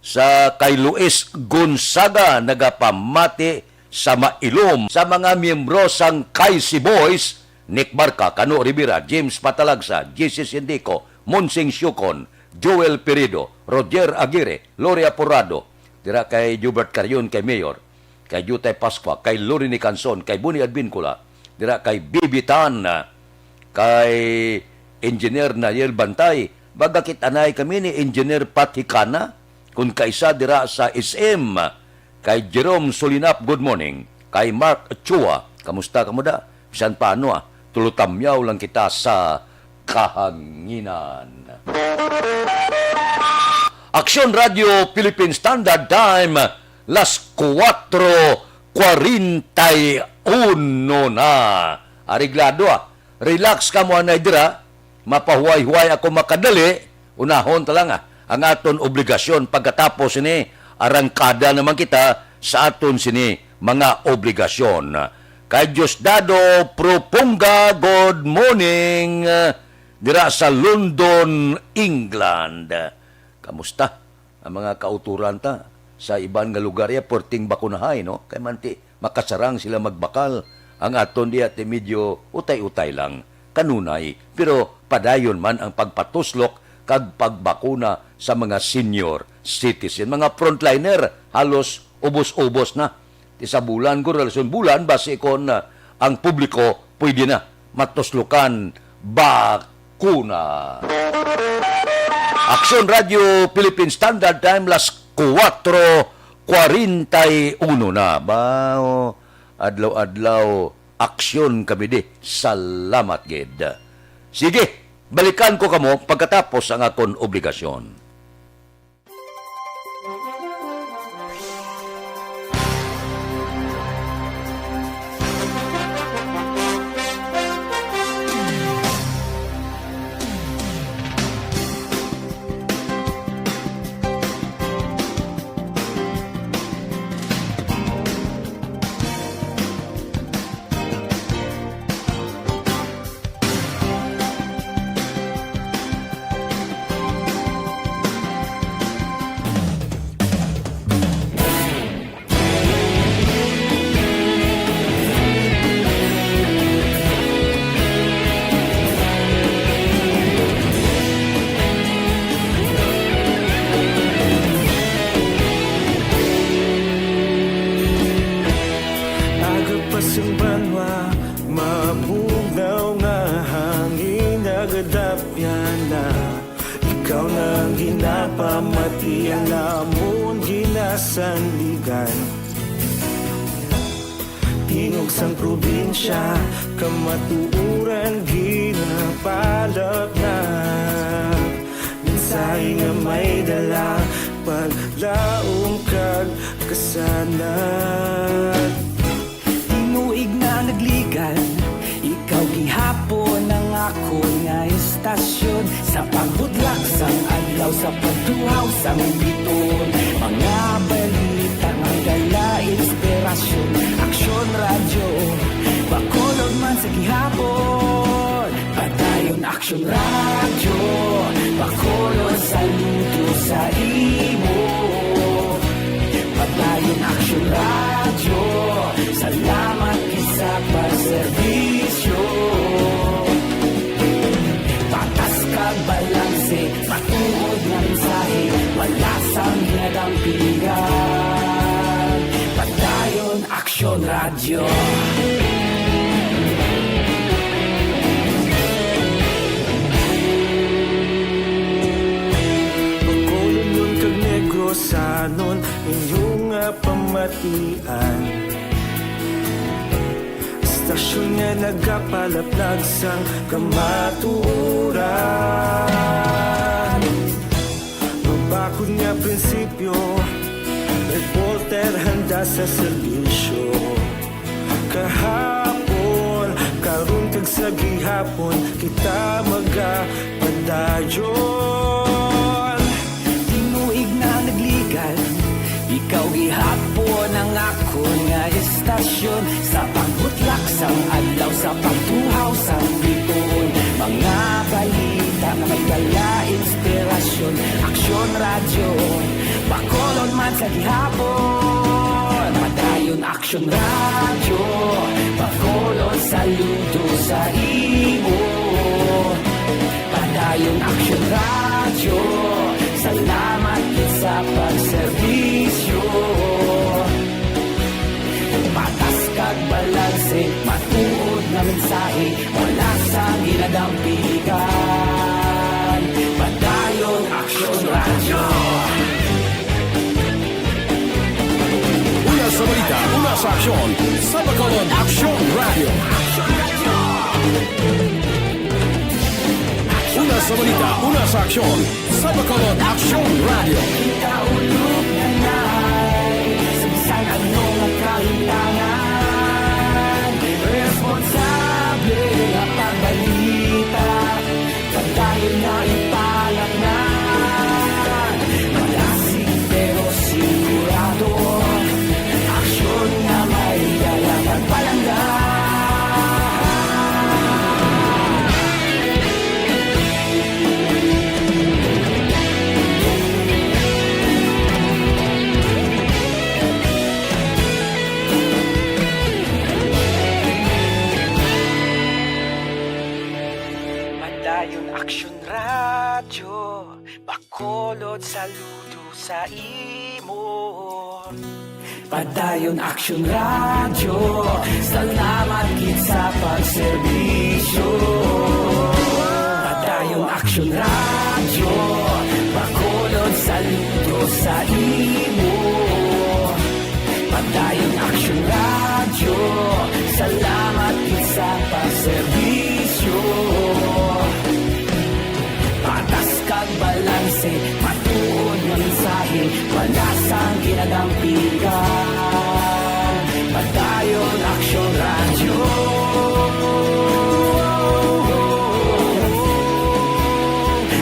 sa kay Luis Gonzaga nagapamati sa mailom sa mga miyembro sang Kaisi Boys, Nick Barca, Cano Rivera, James Patalagsa, JC Sindico, Monsing Syukon, Joel Perido, Roger Aguirre, Loria Porrado, tira kay Jubert Carion, kay Mayor, kay Jutay Pascua, kay Lorini Canson, kay Buni Advincula, tira kay Bibitan, kay Engineer Nayel Bantay, bagakit anay kami ni Engineer Patikana, kung kaisa dira sa SM, kay Jerome Solinap, good morning, kay Mark Chua, kamusta kamuda? Bisan paano tulutamyaw lang kita sa kahanginan. Aksyon Radio Philippine Standard Time, las 4:41 na. Ariglado relax ka mo anay dira, mapahuway-huway ako makadali, unahon talang ang aton obligasyon pagkatapos ini, arangkada naman kita sa aton sini mga obligasyon. Kay Diosdado Propunga, good morning, dira sa London, England. Kamusta ang mga kauturan ta sa iban nga lugar ya perting bakunahay, no? Kay manti makasarang sila magbakal. Ang aton diya ti medyo utay-utay lang, kanunay, pero padayon man ang pagpatuslok kag pagbakuna sa mga senior citizen. Mga frontliner, halos ubos-ubos na. Sa bulan ko, relasyon bulan, base kon ang publiko pwede na matuslukan bakuna. Aksyon Radio Philippine Standard Time, las 4:41 na. Bao, adlaw-adlaw, aksyon kami di. Salamat, gid. Sige, balikan ko kamo pagkatapos ang akon obligasyon. Tingog sang probinsya, kamatuuran ginapalap na. Mensahe nga may dala, paglaong kag kasanan. Tinuig na nagligan, ikaw gihapon ang ako nga istasyon. Sa pagbudlak sang adlaw, sa pagduhaw sang biton. Mga balita nga dala inspirasyon. Aksyon Radio, bakolod man sa gihapon. Padayon Aksyon Radio, bakolod saludo sa imo. Padayon Aksyon Radio, salamat isa pagserbisyo. Patas kag balanse, matuod nga mensahe, wala sang ginagampingan. Padayon Aksyon Radio. Bakolod nun kag Negrosanon, inyong pamatian. Istasyon nga nagapalaplag sang kamatuuran. Mabakod nga prinsipyo, reporter handa sa serbisyo. Kahapon, karun kag sa gihapon, kita magapadayon. Tinuig na nagligan, ikaw gihapon ang ako nga istasyon. Sa pagbutlak sang adlaw, sa pagtuhaw sang biton. Mga dala inspirasyon. Aksyon radyo, Bacolod man sa gihapon. Padayon Aksyon radyo, Bacolod saludo sa imo. Padayon Aksyon radyo, salamat sa pagserbisyo. Patas kag balanse, matuod na mensahe, wala sa ginadampigan. Padayon Aksyon radyo. Una sa balita, una sa aksyon, sa Bacolod Aksyon Radio. Una sa balita, una sa aksyon, sa Bacolod Aksyon Radio. Kaulog na na'y sa bisan anong kahintangan. Responsable na pagbalita, pagdayon na ipalaknan. Malasig pero sigurado, aksyon na may dalang palanggan. Padayon Aksyon radyo, Bacolod saludo sa imo. Padayon Aksyon radyo, salamat gid sa pagserbisyo. Padayon Aksyon radyo, Bacolod saludo sa imo. Padayon Aksyon radyo, salamat gid sa pagserbisyo. Patas kag balanse, matuod nga mensahe, wala sang ginadampigan. Padayon Aksyon radyo.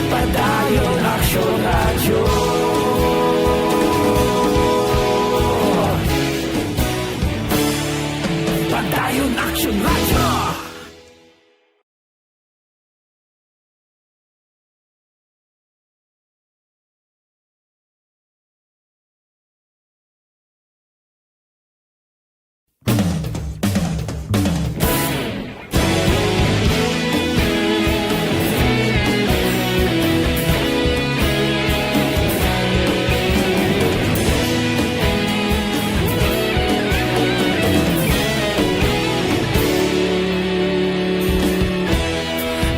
Padayon Aksyon radyo. Padayon Aksyon radyo.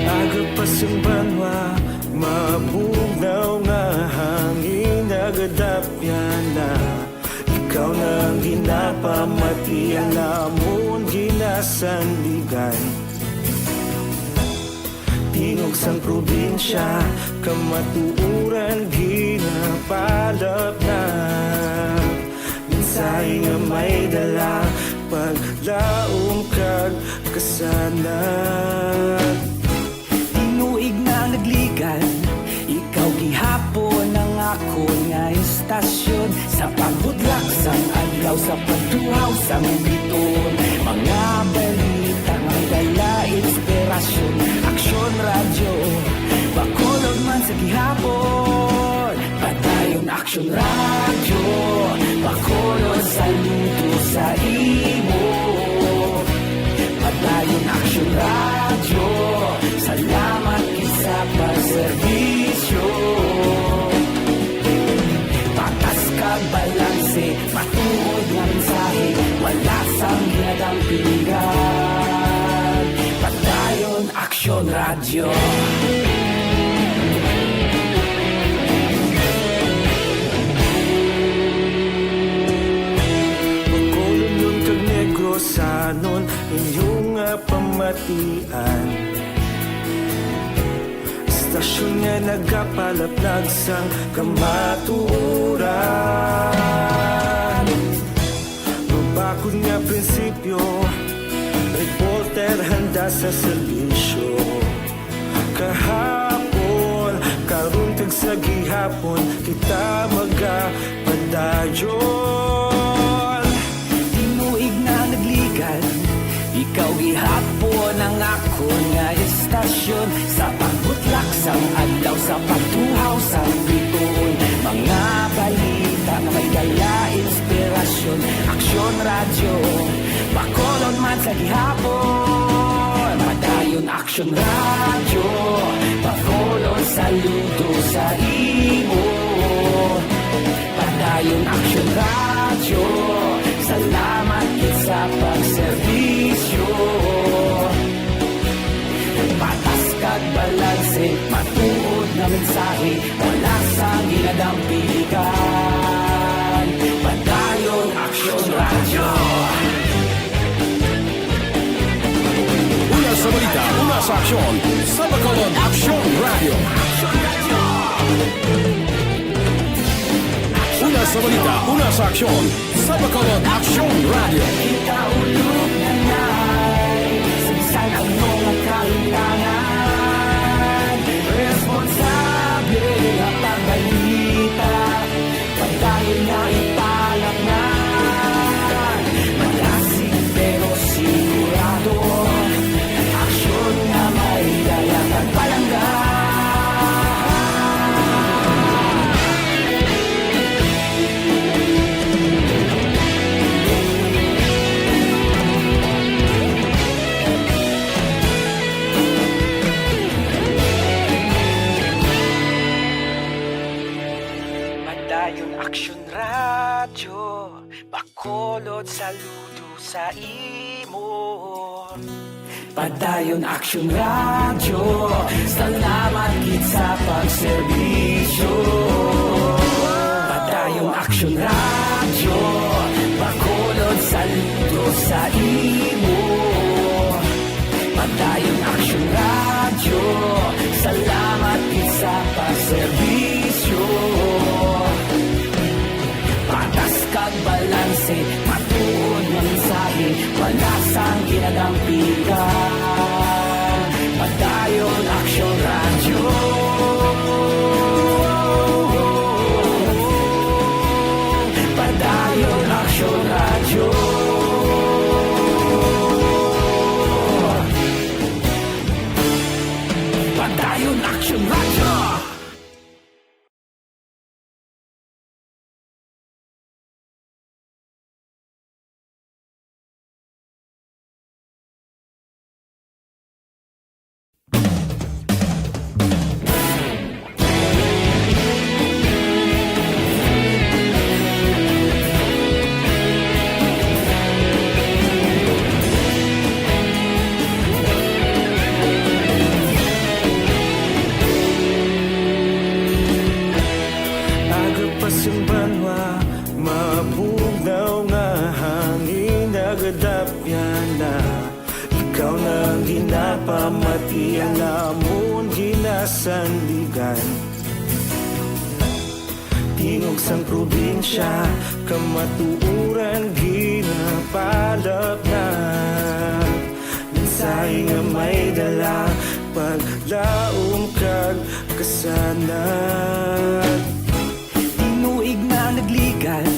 Agapasumbanwa, mabugnaw nga hangin nagadapyan na. Ikaw nang ginapamatian namon ginasandigan. Tingog sang probinsya, kamatuuran ginapalap na. Minsay nga may dala, paglaom kag kasanan. Tinuig na nagligan, ikaw gihapon ang ako nga istasyon. Sa pagbudlak sang adlaw, sa pagtuhaw sang biton. Mga balita nga dala inspirasyon. Aksyon radyo, Bacolod man sa gihapon. Padayon Aksyon radyo, Bacolod saludo sa imo. Padayon Aksyon radyo, salamat sa pagserbisyo. Patas kag balanse, matuod nga mensahe, wala sang ginadampigan. Padayon Aksyon radyo. Bacolod nun kag Negros anon inyong pamatian. Istasyon nga nagapalaplag sang kamatuuran. Mabakod nga prinsipyo, reporter handa sa serbisyo. Kahapon, karon kag sa gihapon, kita magapadayon. Tinuig na nagligan, ikaw gihapon ang ako nga istasyon. Sa pagbutlak sa sang adlaw sa pagtuhaw sa bituon. Mga balita nga may dala inspirasyon. Aksyon radyo, Bacolod man sa gihapon. Padayon Aksyon radyo, Bacolod saludo sa imo. Padayon Aksyon radyo, salamat kit sa pagserbisyo. Patas kag balanse, matuod na mensahe, wala sa ginadampigan. Padayon Aksyon radyo. Una sa balita, una sa aksyon, sa Bacolod Aksyon Radio. Una sa balita, una sa aksyon, sa Bacolod Aksyon Radio. Ikaulog na na'y sabisan ang mga kahintangan. Responsable na pagbalita, pagdayon na ipalak na. Malasig pero sigurado, aksyon na may dala at palangga. Padayon Aksyon radyo, Bacolod saludo sa imo. Padayon Aksyon radyo, salamat kit sa pagserbisyo. Padayon Aksyon radyo, Bacolod saludo sa imo. Padayon Aksyon radyo, salamat kit sa pagserbisyo. Patas kag balanse, matuod ng mensahe, wala sang ginadampigan. Padayon Aksyon radyo. Padayon Aksyon radyo. Padayon Aksyon radyo. Agapasang banwa, mabugnaw nga hangin nagadapyan na. Ikaw nang ginapamatian namon ginasandigan. Tingog sang probinsya, kamatuuran ginapalap na. Mensahe nga may dala, paglaom kag kasanan. Tinuig na nagligan,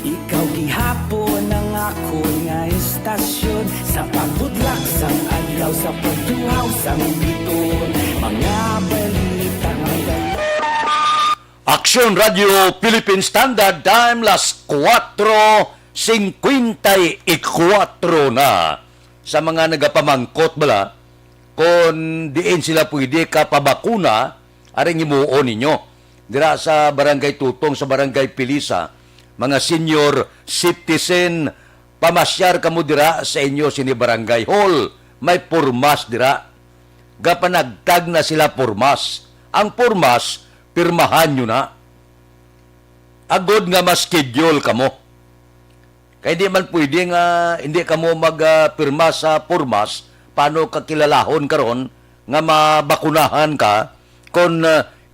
ikaw gihapon ang ako nga istasyon. Sa pagudlak sang adlaw, sa pagduhaw sang biton, mga balita nga dala. Aksyon Radio Philippine Standard Time, las 4:54 na. Sa mga nagapamangkot bala, kung diin sila pwede ka pabakuna, aring imuon ninyo. Dira sa Barangay Tutong, sa Barangay Pilisa, mga senior citizen, pamasyar kamo dira sa inyo sini Barangay Hall. May purmas dira. Gapanagtag na sila purmas. Ang purmas, pirmahan nyo na. Agod nga mas-schedule kamo. Kaya di man pwede nga hindi kamo magpirma sa purmas, paano ka kilalahon karon nga mabakunahan ka kung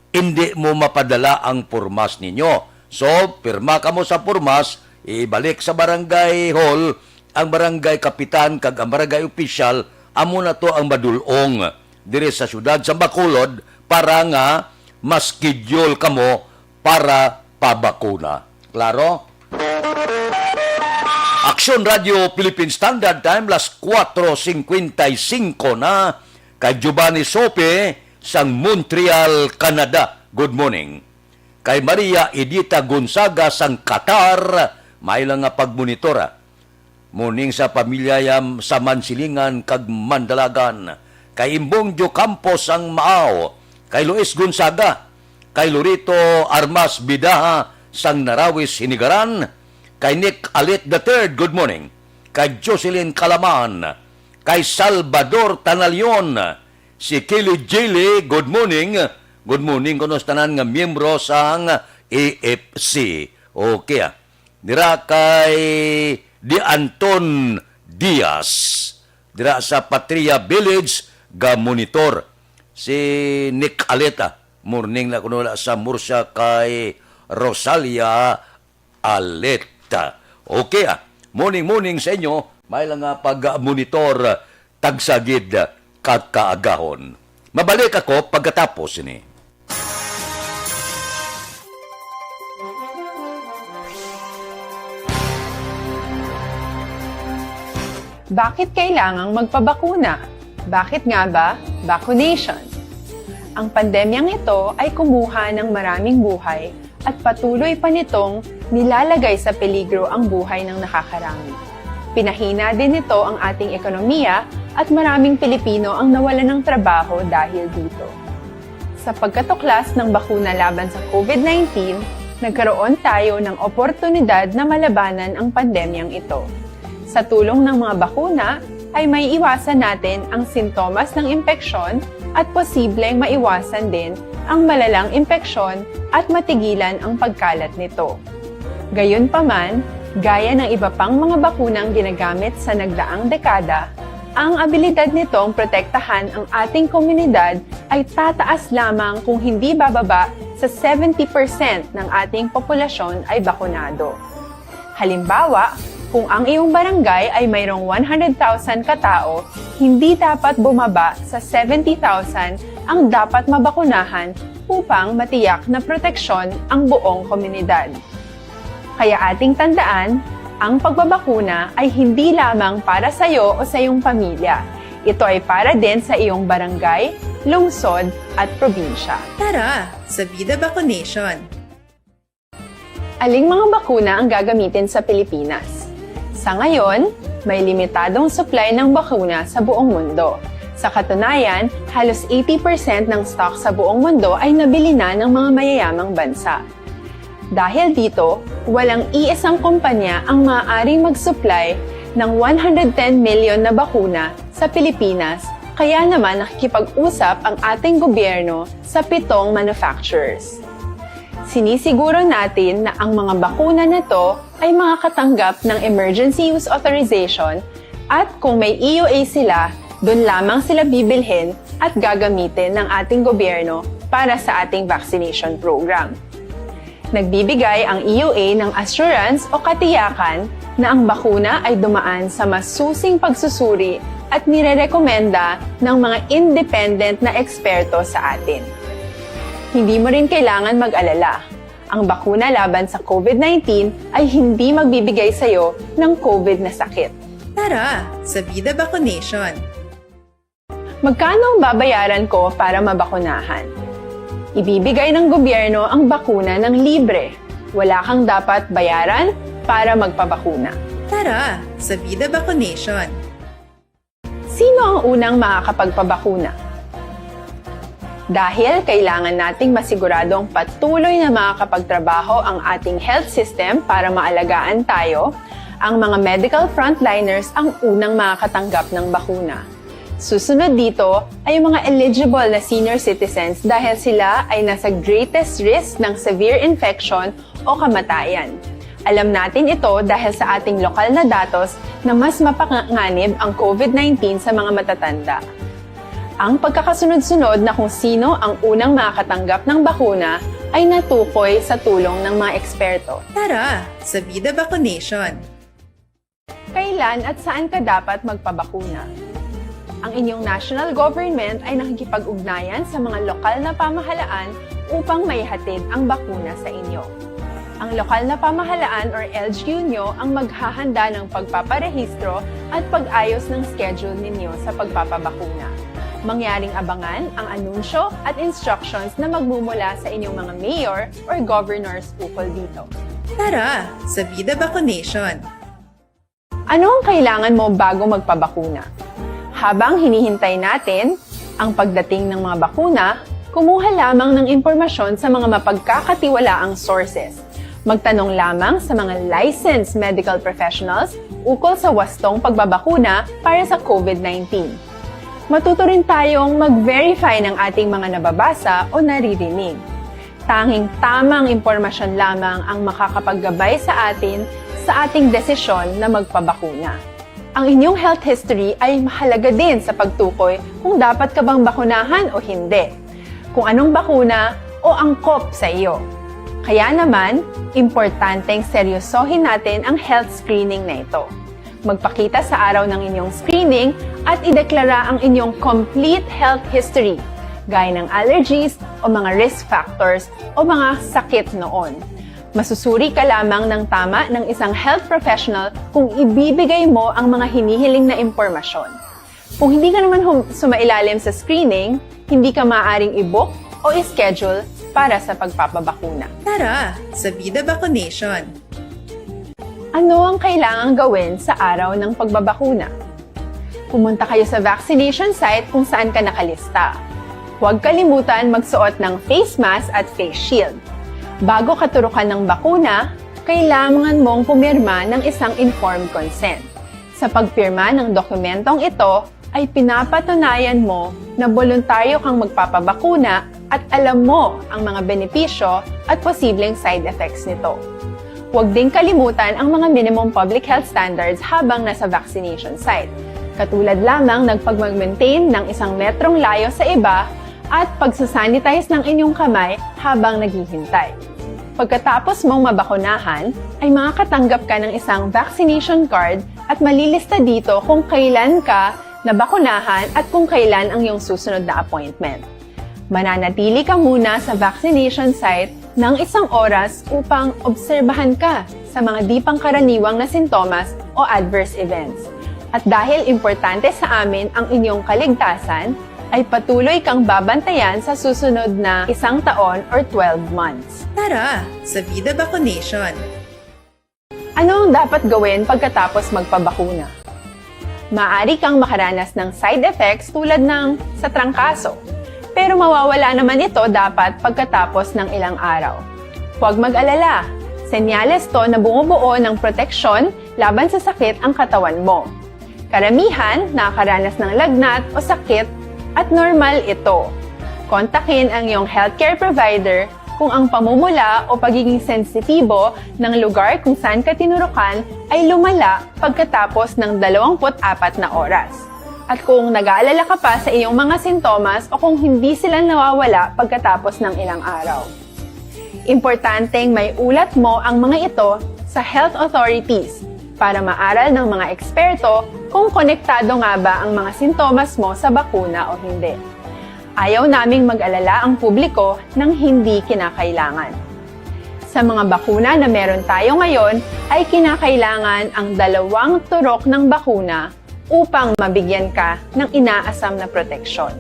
hindi mo mapadala ang purmas ninyo. So, pirma kamo sa purmas, ibalik sa barangay hall, ang barangay kapitan kag ang barangay opisyal, amo na to ang madulong dire sa syudad sa Bacolod para nga mas-schedule kamo para pabakuna. Klaro? Aksyon Radio Philippine Standard Time, las 4:55 na. Kay Giovanni Sope, sang Montreal, Canada. Good morning. Kay Maria Edita Gonzaga sang Qatar, may lang nga pagmonitora. Morning sa pamilyayam sa Mansilingan kag Mandalagan. Kay Imbong Jo Campos ang Maaw. Kay Luis Gonzaga. Kay Lorito Armas Bidaha sang Narawis, Hinigaran. Kay Nick Alit III, good morning. Kay Jocelyn Calaman. Kay Salvador Tanalion. Si Kelly Jili, good morning. Good morning kuno sa tanan nga miyembro sang AFC. Okay. Dira kay Di Anton Diaz. Dira sa Patria Village ga monitor. Si Nick Aleta. Morning na kuno sa Murcia kay Rosalia Aleta. Okay Morning sa inyo. May lang nga pag-monitor tagsagid kakaagahon. Mabalik ako pagkatapos ini. Bakit kailangang magpabakuna? Bakit nga ba? Vaccination. Ang pandemyang ito ay kumuha ng maraming buhay at patuloy pa nitong nilalagay sa peligro ang buhay ng nakakarami. Pinahina din nito ang ating ekonomiya at maraming Pilipino ang nawalan ng trabaho dahil dito. Sa pagkatuklas ng bakuna laban sa COVID-19, nagkaroon tayo ng oportunidad na malabanan ang pandemyang ito. Sa tulong ng mga bakuna, ay may iwasan natin ang sintomas ng impeksyon at posibleng maiwasan din ang malalang impeksyon at matigilan ang pagkalat nito. Gayunpaman, gaya ng iba pang mga bakunang ginagamit sa nagdaang dekada, ang abilidad nitong protektahan ang ating komunidad ay tataas lamang kung hindi bababa sa 70% ng ating populasyon ay bakunado. Halimbawa, kung ang iyong barangay ay mayroong 100,000 katao, hindi dapat bumaba sa 70,000 ang dapat mabakunahan upang matiyak na proteksyon ang buong komunidad. Kaya ating tandaan, ang pagbabakuna ay hindi lamang para sa iyo o sa iyong pamilya. Ito ay para din sa iyong barangay, lungsod at probinsya. Tara, sa Vida Vaccination! Aling mga bakuna ang gagamitin sa Pilipinas? Sa ngayon, may limitadong supply ng bakuna sa buong mundo. Sa katunayan, halos 80% ng stock sa buong mundo ay nabili na ng mga mayayamang bansa. Dahil dito, walang iisang kumpanya ang maaaring mag-supply ng 110 million na bakuna sa Pilipinas, kaya naman nakikipag-usap ang ating gobyerno sa 7 manufacturers. Sinisiguro natin na ang mga bakuna na to ay makakatanggap ng Emergency Use Authorization at kung may EUA sila, doon lamang sila bibilhin at gagamitin ng ating gobyerno para sa ating vaccination program. Nagbibigay ang EUA ng assurance o katiyakan na ang bakuna ay dumaan sa masusing pagsusuri at nirerekomenda ng mga independent na eksperto sa atin. Hindi mo rin kailangan mag-alala. Ang bakuna laban sa COVID-19 ay hindi magbibigay sa iyo ng COVID na sakit. Tara, sa Vida Vaccination! Magkano ang babayaran ko para mabakunahan? Ibibigay ng gobyerno ang bakuna ng libre. Wala kang dapat bayaran para magpabakuna. Tara, sa Vida Vaccination! Sino ang unang makakapagpabakuna? Dahil kailangan nating masiguradong patuloy na makakapagtrabaho ang ating health system para maalagaan tayo, ang mga medical frontliners ang unang makakatanggap ng bakuna. Susunod dito ay yung mga eligible na senior citizens dahil sila ay nasa greatest risk ng severe infection o kamatayan. Alam natin ito dahil sa ating lokal na datos na mas mapanganib ang COVID-19 sa mga matatanda. Ang pagkakasunod-sunod na kung sino ang unang makakatanggap ng bakuna ay natukoy sa tulong ng mga eksperto. Tara, sa Vida Vaccination! Kailan at saan ka dapat magpabakuna? Ang inyong national government ay nakikipag-ugnayan sa mga lokal na pamahalaan upang maihatid ang bakuna sa inyo. Ang lokal na pamahalaan or LGU nyo ang maghahanda ng pagpaparehistro at pag-ayos ng schedule ninyo sa pagpapabakuna. Mangyaring abangan ang anunsyo at instructions na magmumula sa inyong mga mayor or governors ukol dito. Tara, sa Vida Vaccination! Ano ang kailangan mo bago magpabakuna? Habang hinihintay natin ang pagdating ng mga bakuna, kumuha lamang ng impormasyon sa mga mapagkakatiwalaang sources. Magtanong lamang sa mga licensed medical professionals ukol sa wastong pagbabakuna para sa COVID-19. Matuto rin tayong mag-verify ng ating mga nababasa o naririnig. Tanging tamang impormasyon lamang ang makakapaggabay sa atin sa ating desisyon na magpabakuna. Ang inyong health history ay mahalaga din sa pagtukoy kung dapat ka bang bakunahan o hindi, kung anong bakuna o angkop sa iyo. Kaya naman, importanteng seryosohin natin ang health screening na ito. Magpakita sa araw ng inyong screening at ideklara ang inyong complete health history, gaya ng allergies o mga risk factors o mga sakit noon. Masusuri ka lamang ng tama ng isang health professional kung ibibigay mo ang mga hinihiling na impormasyon. Kung hindi ka naman sumailalim sa screening, hindi ka maaaring i-book o i-schedule para sa pagpapabakuna. Tara, sa Vida Vaccination! Ano ang kailangang gawin sa araw ng pagbabakuna? Pumunta kayo sa vaccination site kung saan ka nakalista. Huwag kalimutan magsuot ng face mask at face shield. Bago katurukan ng bakuna, kailangan mong pumirma ng isang informed consent. Sa pagpirma ng dokumentong ito, ay pinapatunayan mo na voluntaryo kang magpapabakuna at alam mo ang mga benepisyo at posibleng side effects nito. Huwag din kalimutan ang mga minimum public health standards habang nasa vaccination site. Katulad lamang ng pag-maintain ng 1 metrong layo sa iba at pagsasanitize ng inyong kamay habang naghihintay. Pagkatapos mong mabakunahan, ay makakatanggap ka ng isang vaccination card at malilista dito kung kailan ka nabakunahan at kung kailan ang iyong susunod na appointment. Mananatili ka muna sa vaccination site ng 1 oras upang obserbahan ka sa mga di pangkaraniwang na sintomas o adverse events. At dahil importante sa amin ang inyong kaligtasan, ay patuloy kang babantayan sa susunod na 1 taon or 12 months. Tara, sa Vida Vaccination! Ano ang dapat gawin pagkatapos magpabakuna? Maaari kang makaranas ng side effects tulad ng sa trangkaso, pero mawawala naman ito dapat pagkatapos ng ilang araw. Huwag mag-alala, senyales to na bumubuo ng proteksyon laban sa sakit ang katawan mo. Karamihan nakakaranas ng lagnat o sakit at normal ito. Kontakin ang iyong healthcare provider kung ang pamumula o pagiging sensitibo ng lugar kung saan ka tinurukan ay lumala pagkatapos ng 24 na oras. At kung nag-aalala ka pa sa iyong mga sintomas o kung hindi sila nawawala pagkatapos ng ilang araw. Importanteng may ulat mo ang mga ito sa health authorities para maaral ng mga eksperto kung konektado nga ba ang mga sintomas mo sa bakuna o hindi. Ayaw naming mag-alala ang publiko ng hindi kinakailangan. Sa mga bakuna na meron tayo ngayon ay kinakailangan ang 2 turok ng bakuna upang mabigyan ka ng inaasam na proteksyon.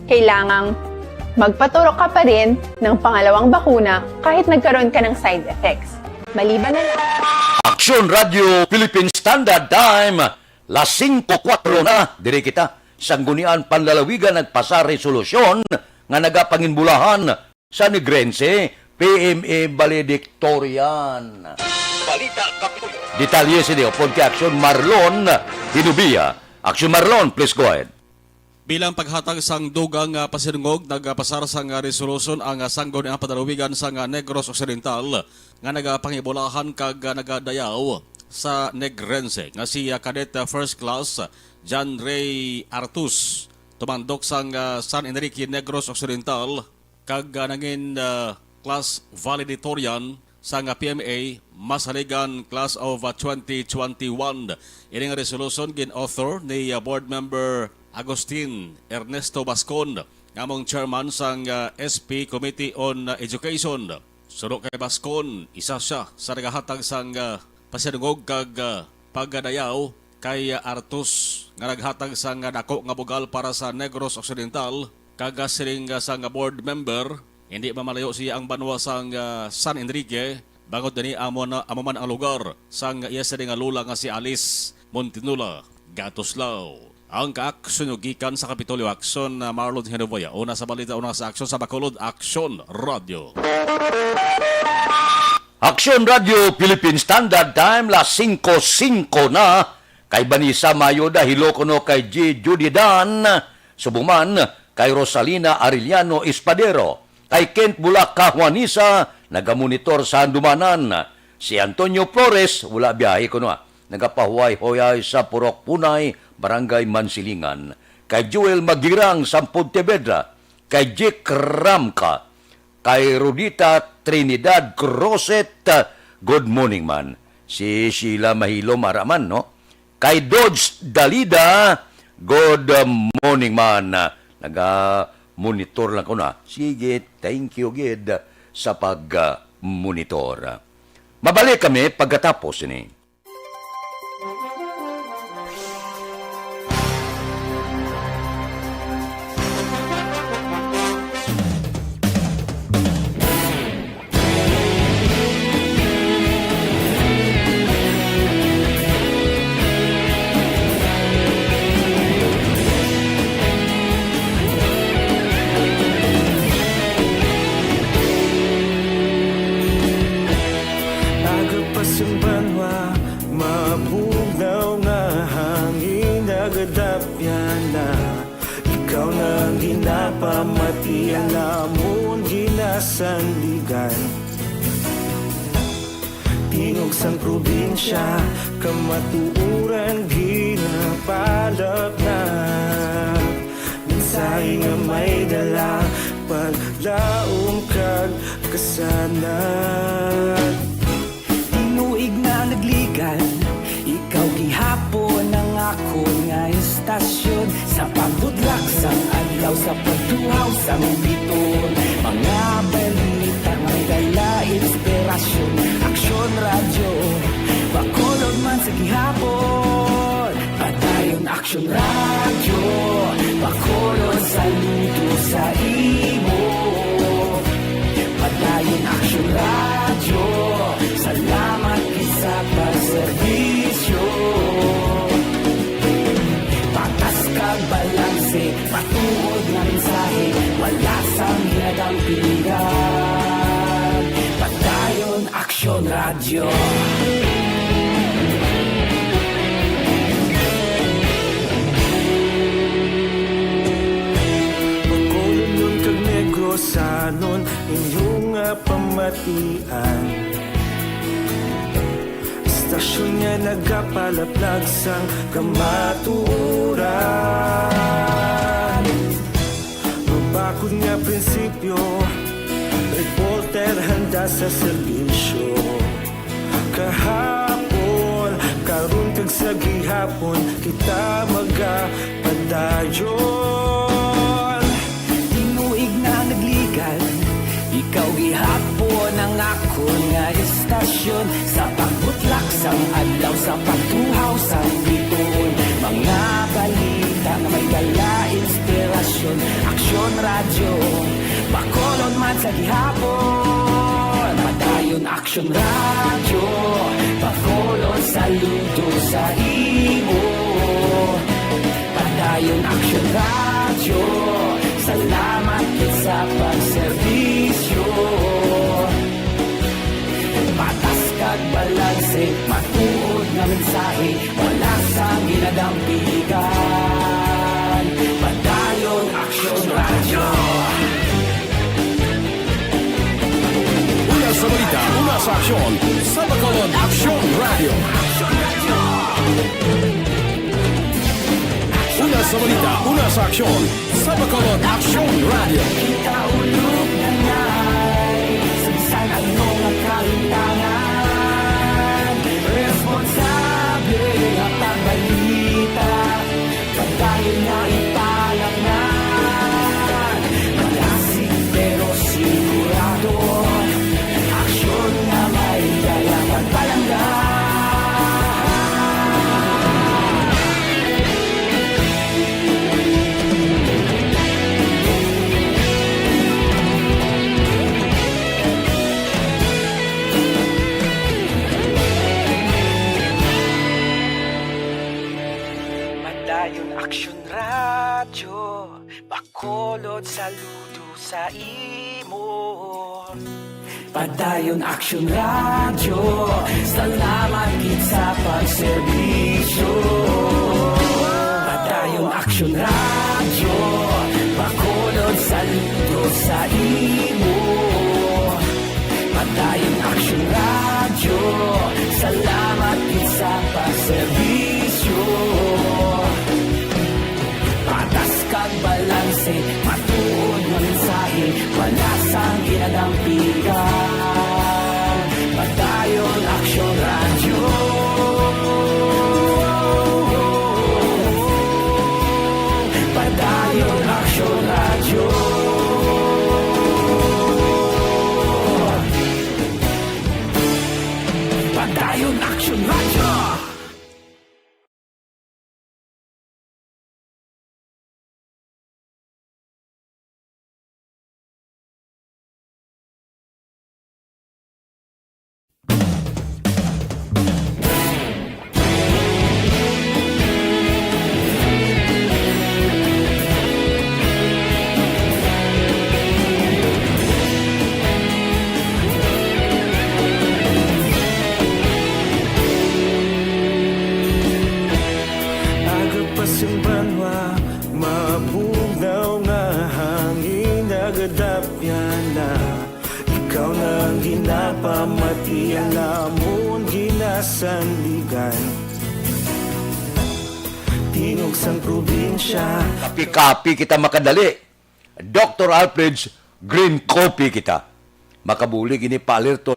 Kailangang magpaturok ka pa rin ng pangalawang bakuna kahit nagkaroon ka ng side effects. Maliban na lang. Aksyon Radio Philippine Standard Time, las 5:04 na, diri kita. Sanggunian Panlalawigan nagpasa resolusyon nga nagapanginbulahan sa Negrense, PMA Valedictorian. Balita Kapitulo. Detalye si Deo, Ponte Aksyon Marlon Hinubia. Aksyon Marlon, please go ahead. Bilang paghatag sang dugang pasinungog, nagpasar sang resolusyon ang sangguniang Panlalawigan sang Negros Occidental nga nagapangibulahan kag nagadayaw sa Negrense nga si Cadet First Class John Ray Artus tumandok sang San Enrique Negros Occidental kag nangin class valedictorian sang PMA Masaligan Class of 2021. Ining resolution gin-author ni Board Member Agustin Ernesto Bascon, ngamong chairman sang SP Committee on Education. Sunod kay Bascon, isa siya sa nagahatag sang pasinungog kag pagadayaw kay Artus nga naghatag sa nga dako nga bugal para sa Negros Occidental kaga siring sa nga board member hindi mamalayo siya ang banwa sa San Enrique bangod dani amo man ang lugar sa iya siring nga lula nga si Alice Montinula Gatoslao. Ang kaaksyon gikan sa Kapitolyo Aksyon na Marlon Genovoya. Una sa balita, una sa aksyon sa Bacolod, Aksyon Radio. Aksyon Radio Philippine Standard Time, las 5:05 na. Kay Banisa Mayoda, Hilocono kay G. Judy Dan, Subuman, kay Rosalina Arellano Espadero, kay Kent Bulaca Juanisa, nagamonitor sa Andumanan. Si Antonio Flores, wala biyahe ko na, nagapahuay-huyay sa Purok Punay, Barangay Mansilingan. Kay Joel Magirang sa Pontevedra, kay Jake Ramka, kay Rodita Trinidad Croset, good morning man. Si Sheila Mahilo Maraman, no? Kay Dodge Dalida, good morning man. Naga-monitor lang ko na. Sige, thank you, Gid, sa pag-monitor. Mabalik kami pagkatapos ini. Pamatian namon ginasandigan Tingog sang probinsya kamatuuran ginapalap na Minsay nga may dala paglaong kag kasanan Tinuig na nagligan ikaw gihapon ang ako nga istasyon sa pagbudlak sang adlaw sa pagtuhaw sang biton mga balita nga dala inspirasyon Aksyon Radio Bacolod man sa gihapon padayon Aksyon Radio Bacolod saludo sa imo padayon Aksyon Radio salamat sa pagserbisyo patas kag balanse patuod nga mensahe wala sang hinadang pilihan padayon Aksyon Radio Bacolod nun kag Negros anon inyong pamatian Istasyon nga nagapalaplag sang kamaturan Mabakod nga prinsipyo Reporter handa sa serbisyo Kahapon, karun kag sa gihapon Kita magapadayon Tinuig na nagligan ikaw gihapon ang ako nga istasyon sa pagbutlak sang adlaw sa pagtuhaw sang biton mga balita nga may dala inspirasyon Aksyon Radio Bacolod man sa gihapon padayon Aksyon Radio Bacolod saludo sa imo padayon Aksyon Radio salamat sa pagserbisyo patas kag balanse matuod nga mensahe wala sang ginadampigan padayon Aksyon Radio Una sa balita, una sa aksyon sa Bacolod Aksyon Radio. Una sa balita, una sa aksyon sa Bacolod Aksyon Radio. kita ulog na ngay Samsan ano nga kalintangan responsable nga pagbalita pagdayon nga ipalangnan malasig pero sigurado aksyon nga may dala pagpalanggan sa imo. Padayon Action Radio, salamat gid sa pagserbisyo. Padayon Action Radio, Bacolod saludo sa imo. Padayon Action Radio, salamat gid sa pagserbisyo. Patas kag balanse, matuod nga mensahe, walasang ginadampigan. Padayon Action Radio. Padayon Action Radio. Padayon Action Radio. Banwa, mabugnaw nga hangin nagadapyan na. Ikaw na ang ginapamati, ang namon ginasandigan. Tingog sang probinsya, Kapi-kapi kita makadali. Dr. Alfred's Green Coffee kita. Makabuli gini palirto.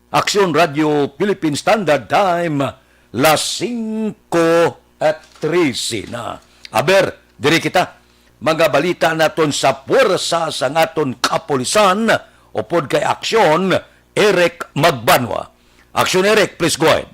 Aksyon Radio Philippine Standard Time, las 5:13 na. Aber, diri kita, mga balita naton sa puwersa sa ngaton kapulisan, upod kay Aksyon, Eric Magbanwa. Aksyon Eric, please go ahead.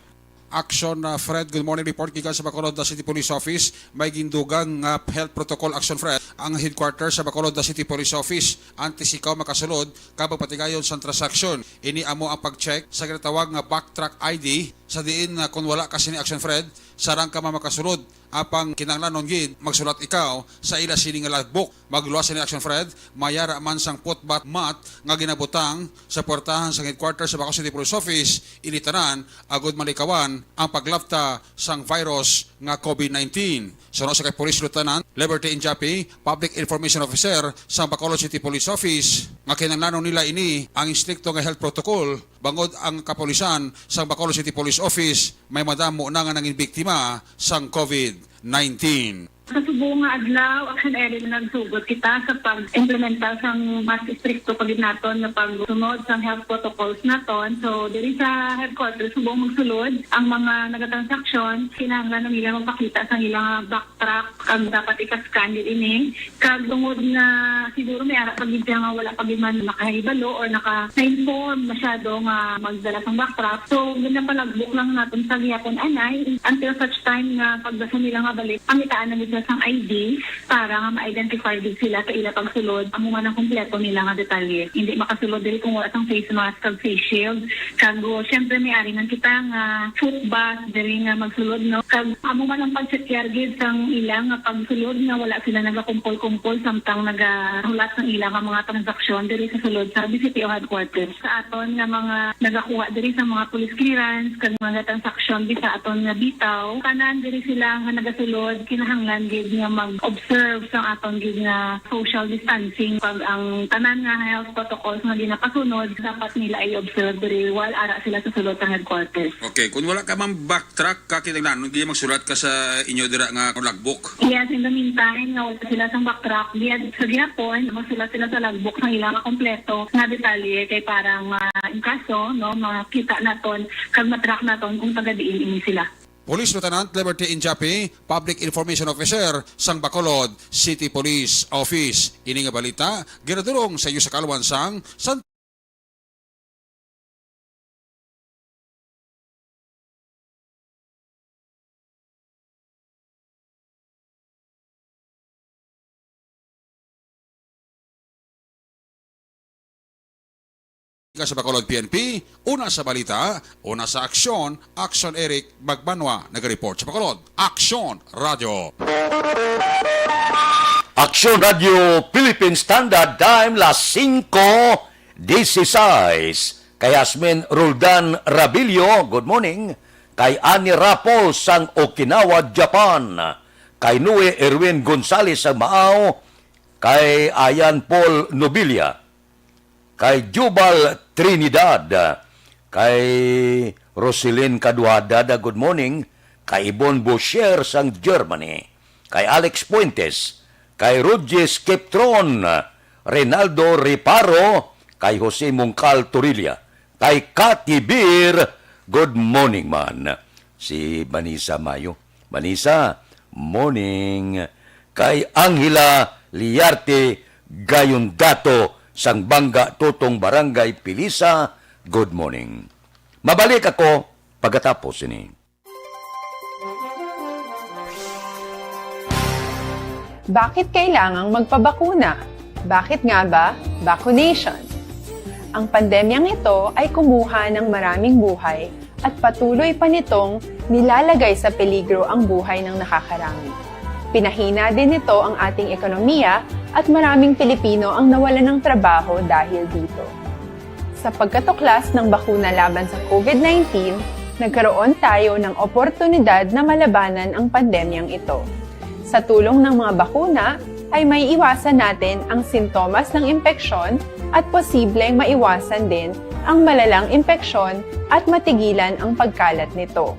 Action Fred, good morning. Report gikan sa Bacolod City Police Office. May gindugang health protocol action Fred. Ang headquarters sa Bacolod City Police Office. Antes ikaw makasulod, kapag patigayon sa transaksyon. Ini amo ang pag-check sa ginatawag nga backtrack ID sa diin kung wala kasi ni action Fred, sarang ka makasulod. Apang kinanglanon gid magsulat ikaw sa ila sini nga logbook. Magluwas ni action Fred, mayara man sang putbat mat nga ginabutang sa portahan sa headquarters sa Bacolod City Police Office. Initanan agud malikawan ang paglapta sang virus nga COVID-19. Sunod sa kay Police Lieutenant Liberty Injapi, Public Information Officer sa Bacolod City Police Office, nga kinanglanon nila ini ang istrikto nga health protocol bangod ang kapulisan sa Bacolod City Police Office may madamo na nga nanging biktima sang COVID-19. Sa subong nga adlaw, action area na nagsugod kita sa pag-implementa sang mas istrikto pagid naton nga pagsunod sang health protocols naton. So diri sa headquarters subong magsulod ang mga nagatransaksyon, kinahanglan nila magpakita sang ilang backtrack kag dapat ikascan ini kag tungod na siguro may ara pagid nga wala pagid man nakahibalo or naka-inform masyado nga magdala sang backtrack. So gina palagbuk lang naton sa gihapon anay until such time nga pagdasa nila nga mabalik, pangitaan na nila sang ID para nga ma-identify din sila sa ila pagsulod. Amo man ang kompleto nila nga detalye. Hindi makasulod diri kung wala sang face mask kag face shield. Kago, syempre may ari man kita nga foot bath diri nga magsulod, no? Kag amo man ang pag-check gid sang ila nga pagsulod nga wala sila nagakumpol-kumpol samtang nagahulat sang ila nga mga transaksyon diri sa sulod sa BCPO headquarters. Sa aton nga mga nagakuha diri sa mga police clearance kag mga transaksyon sa aton nga bitaw, kanan diri sila nga nagasulod kinahanglan gid nga mag-observe sa aton gid nga social distancing. Pag ang tanan nga health protocols nga ginapasunod, dapat nila ay observe diri while ara sila sa sulod sa headquarters. Okay, kung wala ka man backtrack ka kinahanglan, hindi magsulat ka sa inyo dira nga logbook. Yes, in the meantime, nga wala sila sa backtrack. Sa gihapon, magsulat sila sa logbook ng ilang kompleto nga detalye kay parang in kaso, no, makita naton kag matrack naton kung taga-diin ini sila. Police Lieutenant Liberty Injapi, Public Information Officer, sang Bacolod City Police Office. Ini nga balita, ginadurong sa iyo sa Kalwansang, sa Bacolod PNP, una sa balita, una sa aksyon, Action Eric Magbanwa, nag-report sa Bacolod. Action Radio. Action Radio Philippine Standard Time, las 5:16. Kay Yasmin Roldan Rabilio, good morning. Kay Ani Rapo sang Okinawa, Japan. Kay Nue Erwin Gonzales sang Maao. Kay Ayan Paul Nobilia. Kay Jubal Trinidad, kay Roselyn Caduada, good morning, kay Ibon Boucher sang Germany, kay Alex Puentes, kay Rogers Keptron, Renaldo Riparo, kay Jose Mungcal Torilla, kay Cathy Beer, good morning man. Si Manisa Mayo. Manisa, morning. Kay Angela Liarte Gayondato, sang Bangga Tutong Barangay Pilisa, good morning. Mabalik ako pagkatapos ini. Bakit kailangang magpabakuna? Bakit nga ba? Vaccination. Ang pandemyang ito ay kumuha ng maraming buhay at patuloy pa nitong nilalagay sa peligro ang buhay ng nakakarami. Pinahina din nito ang ating ekonomiya at maraming Pilipino ang nawalan ng trabaho dahil dito. Sa pagkatuklas ng bakuna laban sa COVID-19, nagkaroon tayo ng oportunidad na malabanan ang pandemyang ito. Sa tulong ng mga bakuna, ay may iwasan natin ang sintomas ng impeksyon at posibleng maiwasan din ang malalang impeksyon at matigilan ang pagkalat nito.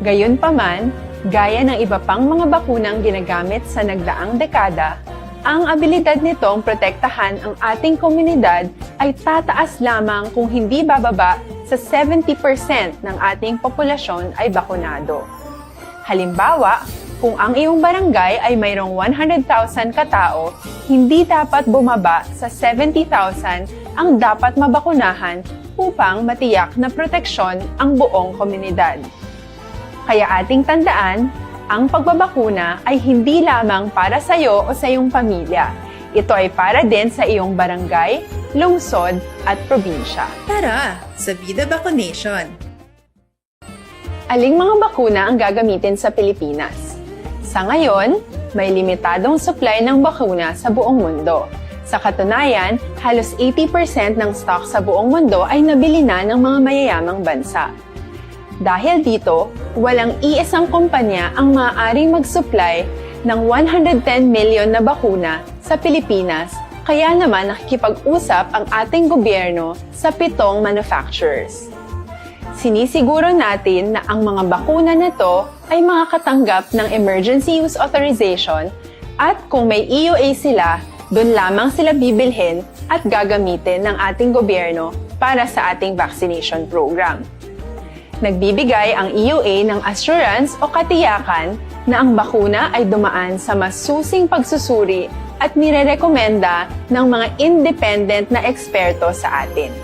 Gayunpaman, gaya ng iba pang mga bakunang ginagamit sa nagdaang dekada, ang abilidad nitong protektahan ang ating komunidad ay tataas lamang kung hindi bababa sa 70% ng ating populasyon ay bakunado. Halimbawa, kung ang iyong barangay ay mayroong 100,000 katao, hindi dapat bumaba sa 70,000 ang dapat mabakunahan upang matiyak na proteksyon ang buong komunidad. Kaya ating tandaan, ang pagbabakuna ay hindi lamang para sa iyo o sa iyong pamilya. Ito ay para din sa iyong barangay, lungsod at probinsya. Tara, sa Vida Vaccination! Aling mga bakuna ang gagamitin sa Pilipinas? Sa ngayon, may limitadong supply ng bakuna sa buong mundo. Sa katunayan, halos 80% ng stock sa buong mundo ay nabili na ng mga mayayamang bansa. Dahil dito, walang iisang kumpanya ang maaaring mag-supply ng 110 million na bakuna sa Pilipinas, kaya naman nakikipag-usap ang ating gobyerno sa 7 manufacturers. Sinisiguro natin na ang mga bakuna na ito ay makakatanggap ng Emergency Use Authorization at kung may EUA sila, doon lamang sila bibilhin at gagamitin ng ating gobyerno para sa ating vaccination program. Nagbibigay ang EUA ng assurance o katiyakan na ang bakuna ay dumaan sa masusing pagsusuri at nirerekomenda ng mga independent na eksperto sa atin.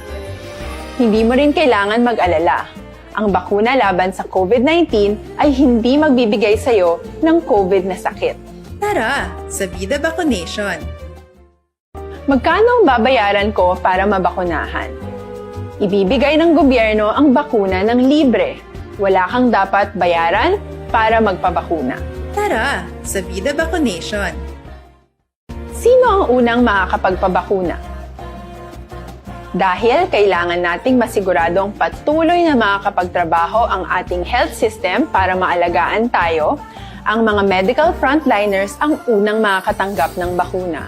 Hindi mo rin kailangan mag-alala. Ang bakuna laban sa COVID-19 ay hindi magbibigay sa iyo ng COVID na sakit. Tara, sa Vida Vaccination. Magkano ang babayaran ko para mabakunahan? Ibibigay ng gobyerno ang bakuna ng libre. Wala kang dapat bayaran para magpabakuna. Tara, sa Vida Vaccination. Sino ang unang makakapagpabakuna? Dahil kailangan nating masiguradong patuloy na makakapagtrabaho ang ating health system para maalagaan tayo, ang mga medical frontliners ang unang makakatanggap ng bakuna.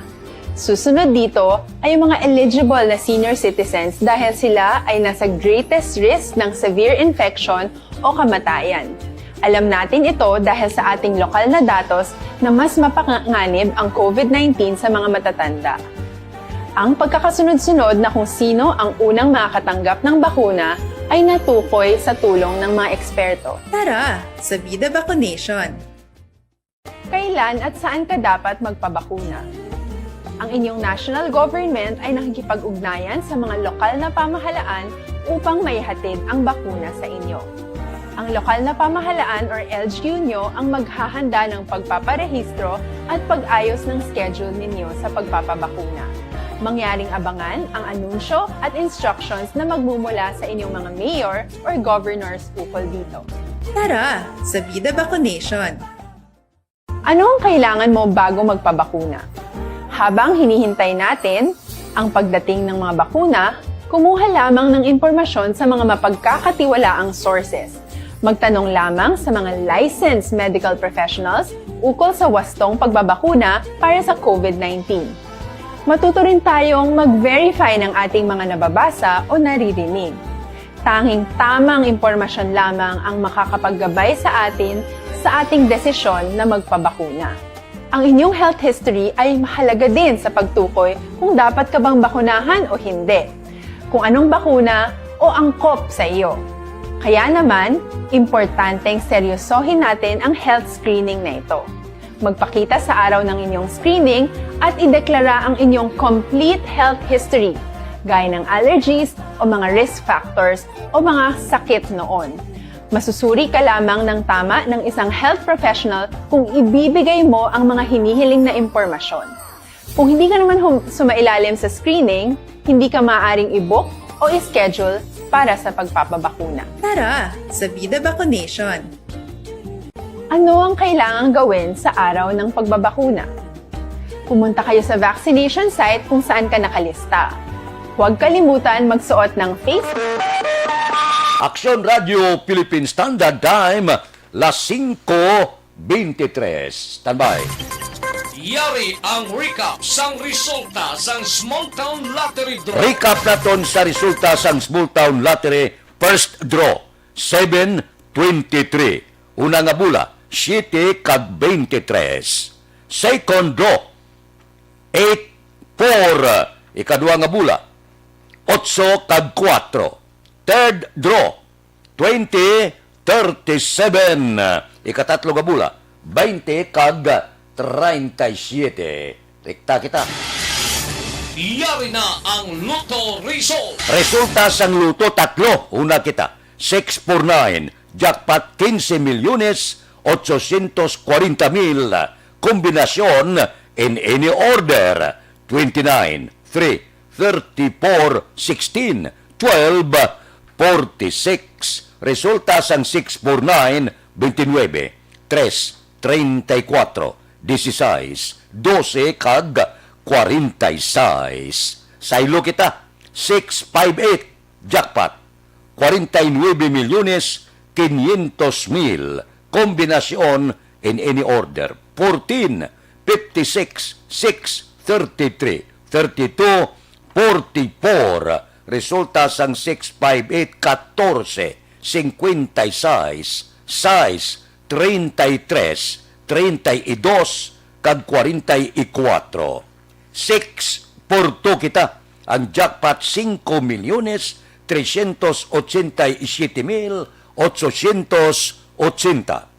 Susunod dito ay yung mga eligible na senior citizens dahil sila ay nasa greatest risk ng severe infection o kamatayan. Alam natin ito dahil sa ating lokal na datos na mas mapanganib ang COVID-19 sa mga matatanda. Ang pagkakasunod-sunod na kung sino ang unang makakatanggap ng bakuna ay natukoy sa tulong ng mga eksperto. Tara, sa Vida Vaccination. Kailan at saan ka dapat magpabakuna? Ang inyong national government ay nakikipag-ugnayan sa mga lokal na pamahalaan upang maihatid ang bakuna sa inyo. Ang lokal na pamahalaan or LGU nyo ang maghahanda ng pagpaparehistro at pag-ayos ng schedule ninyo sa pagpapabakuna. Mangyaring abangan ang anunsyo at instructions na magmumula sa inyong mga mayor or governors ukol dito. Tara, sa Vida Vaccination. Ano ang kailangan mo bago magpabakuna? Habang hinihintay natin ang pagdating ng mga bakuna, kumuha lamang ng impormasyon sa mga mapagkakatiwalaang sources. Magtanong lamang sa mga licensed medical professionals ukol sa wastong pagbabakuna para sa COVID-19. Matuto rin tayong mag-verify ng ating mga nababasa o naririnig. Tanging tamang impormasyon lamang ang makakapaggabay sa atin sa ating desisyon na magpabakuna. Ang inyong health history ay mahalaga din sa pagtukoy kung dapat ka bang bakunahan o hindi, kung anong bakuna o angkop sa iyo. Kaya naman, importanteng seryosohin natin ang health screening na ito. Magpakita sa araw ng inyong screening at ideklara ang inyong complete health history, gaya ng allergies o mga risk factors o mga sakit noon. Masusuri ka lamang ng tama ng isang health professional kung ibibigay mo ang mga hinihiling na impormasyon. Kung hindi ka naman sumailalim sa screening, hindi ka maaaring i-book o i-schedule para sa pagpapabakuna. Tara, sa Vida Vaccination. Ano ang kailangang gawin sa araw ng pagbabakuna? Pumunta kayo sa vaccination site kung saan ka nakalista. Huwag kalimutan magsuot ng face Aksyon Radio Philippine Standard Time, las 5:23. Standby. Yari ang recap sang resulta sang Small Town Lottery Draw. Recap naton sa resulta sang Small Town Lottery First Draw, 7-23. Una nga bula, 7-23. Second draw, 8-4. Ikadua nga bula, 8-4. Third draw, 20-37. Ikatatlo nga bula, 20-37. Rekta kita. Yari na ang Lotto Result. Resulta sang luto, tatlo. Una kita, 649. Jackpot 15 milyones 840,000. Kombinasyon in any order, 29, 3, 34, 16, 12, 46. Resulta sang 649, 29, 3, 34, 16, 12, kag 46. Saylo kita, 658, jackpot, 49 milyones 500,000. Kombinasyon in any order, 14, 56, 6, 33, 32, 44. Resulta sang 658, 14, 56, 6, 33, 32, kag 44. 6 por 2 kita. Ang jackpot 5 milyones 387,880.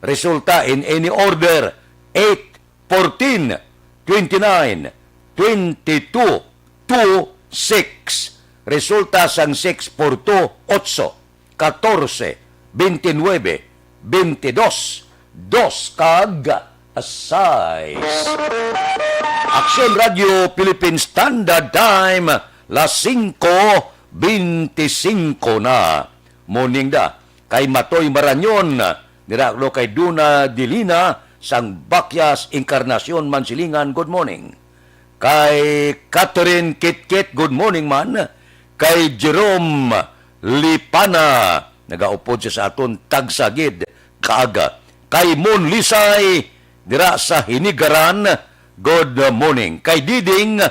Resulta in any order, 8, 14, 29, 22, 2, 6. Resulta sang 6 por 2, 8, 14, 29, 22, 2 kag 6. Aksyon Radio Philippine Standard Time, las 5:25 na. Morning da. Kay Matoy Maranyon, niraklo kay Duna Dilina, sang Bakyas Encarnacion Mansilingan, good morning. Kay Catherine Kitkit, good morning man. Kay Jerome Lipana, nagaupod siya sa aton tagsagid kaaga. Kay Mon Lisay, dira sa Hinigaran, good morning. Kay Diding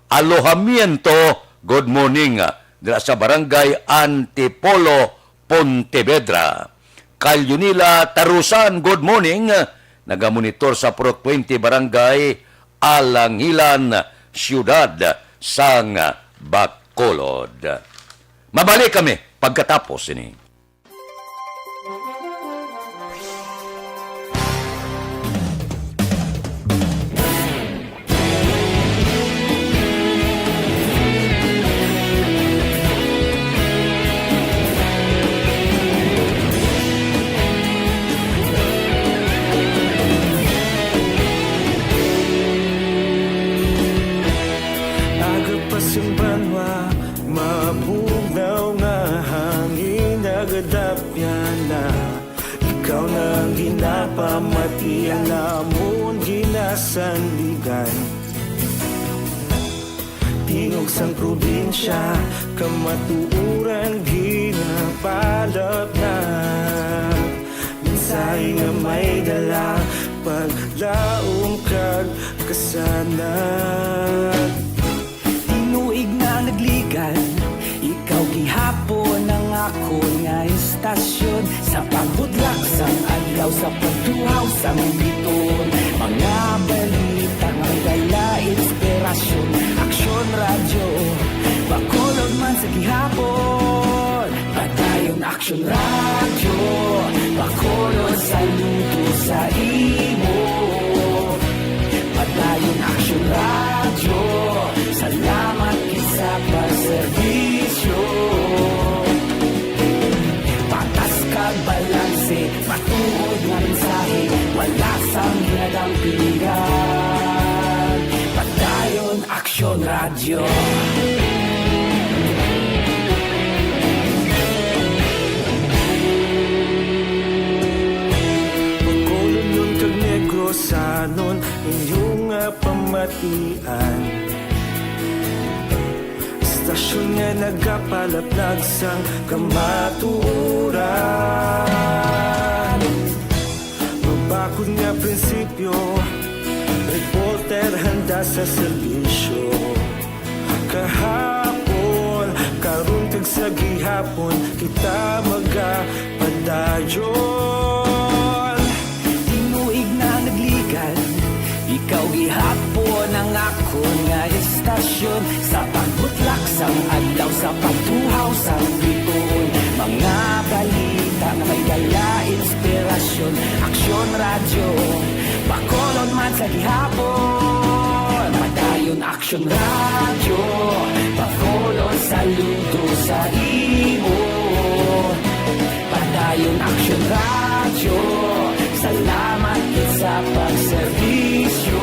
Alojamiento, good morning. Dira sa Barangay Antipolo, Pontevedra. Kay Yunila Tarusan, good morning. Nagamonitor sa Purok 20 Barangay Alangilan, Siyudad sang Bacolod. Mabalik kami pagkatapos ini. Mabugnaw nga hangin nagadapyan na ikaw nang ginapamatian namon ginasandigan. Tingog sang probinsya kamatuuran ginapalap na minsay nga may dala paglaom kag kasanat. Tinuig na nagligan, ikaw gihapon ang ako nga istasyon. Sa pagbudlak sang adlaw, sa pagtuhaw sang biton. Mga balita nga dala inspirasyon. Aksyon radyo, Bacolod man sa gihapon. Padayon aksyon radyo, Bacolod saludo sa imo. Padayon aksyon radyo, salamat sa pagserbisyo. Patas kag balanse, matuod nga mensahe, wala sang ginadampingan. Padayon aksyon radyo. Bacolod nun kag Negros sanon inyong pamatian. Stasyon nga nagapalaplag sang kamatuuran. Mabakod nga prinsipyo, reporter handa sa serbisyo. Kahapon, karon kag sa gihapon, kita magapadayon. Tinuig na nagligan, ikaw gihapon ang ako nga istasyon. Sa pagbutlak sang adlaw, sa pagtuhaw sang biton. Mga balita na may dala inspirasyon. Aksyon radyo, Bacolod man sa gihapon. Padayon aksyon radyo, Bacolod saludo sa imo. Padayon aksyon radyo, salamat sa pagserbisyo.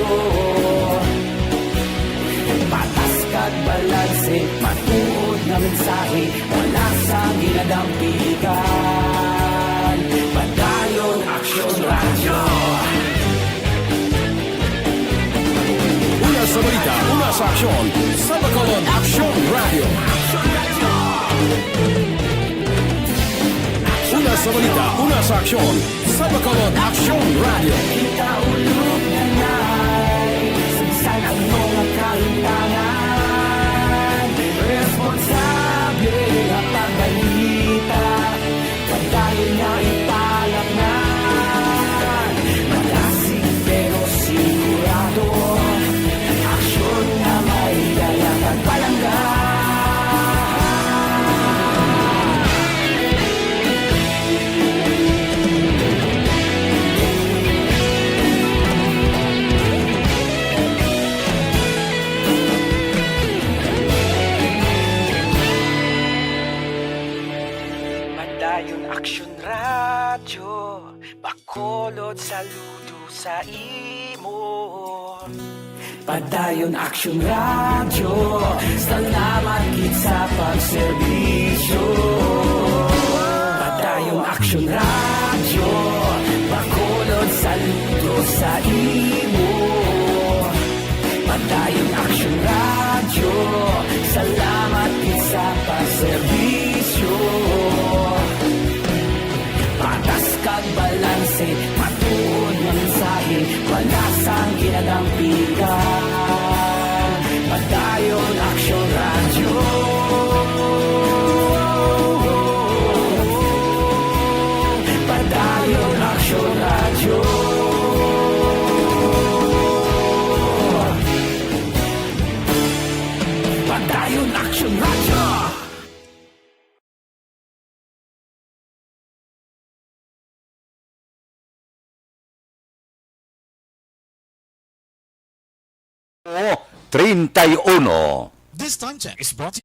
Patas kag balanse, matuod na mensahe, wala sa ginadampigan. Padayon aksyon radyo. Una sa balita, una sa aksyon, sa Bacolod Aksyon Radio. Una sa balita, una sa aksyon, sa Bacolod Aksyon Radio. Kita ulog na na'y sinsan ang mga kahintangan. Responsable ang pagbalita, pagdayon na ipalak na. Malasig pero sigurado, aksyon na may dalagang palangga. Padayon Aksyon Radyo, Bacolod saludo sa imo. Padayon Aksyon Radyo, salamat gid sa pagserbisyo. Padayon Aksyon Radyo, Bacolod saludo sa imo. Padayon Aksyon Radyo, salamat gid sa pagserbisyo. Patas kag balanse, matuod nga mensahe, walasang ginadampigan. Padayon Aksyon Radyo. Padayon Aksyon Radyo. Padayon Aksyon Radyo. O 31. This time check is brought to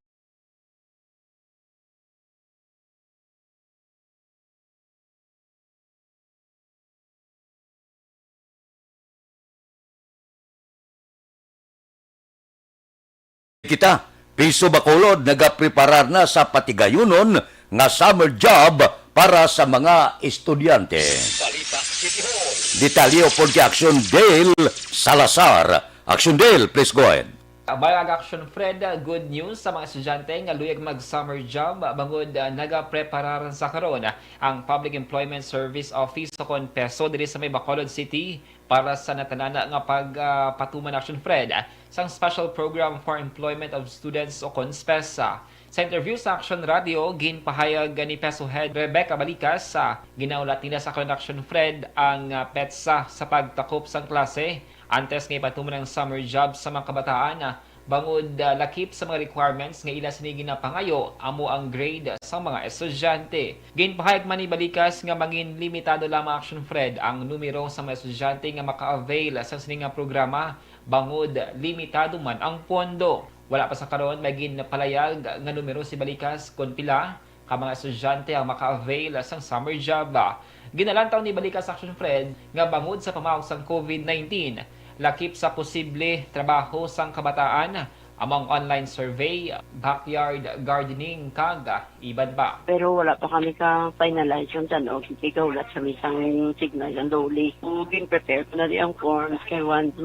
Kita, Piso Bacolod nagapreparar na sa patigayunon nga summer job para sa mga estudyante. Balita City Hall. Detalye po kay Action Dale Salazar. Action Dale, please go ahead. Bayag Action Fred, good news sa mga estudyante nga luyag mag-summer job bangod nagaprepararan sa karon ang Public Employment Service Office sa Peso diri sa may Bacolod City para sa natanana nga pagpatuman Action Fred sang Special Program for Employment of Students o CONSPESA. Sa interview sa Action Radio, ginpahayag ni Peso Head Rebecca Balicas ginaulat nila sa Action Fred ang PETSA sa pagtakop sang klase antes nga ipatuman ang summer job sa mga kabataan bangod lakip sa mga requirements nga ila sinigi na pangayo amo ang grade sa mga estudyante. Ginpahayag man ni Balicas nga mangin limitado lamang Action Fred ang numero sa mga estudyante nga maka-avail sa sining programa bangod limitado man ang pondo. Wala pa sa karon may ginpalayag nga numero si Balicas kun pila ka mga estudyante ang maka-avail sa summer job. Ginalantaw ni Balicas Action Fred nga bangod sa pamawag sang COVID-19 lakip sa posible trabaho sang kabataan among online survey, backyard gardening, kag iban pa. Pero wala pa kami ka-finalize yung tanog. Ikaw ulat sa misang signal ang doli. Kung prepare ko na rin ang forms kay once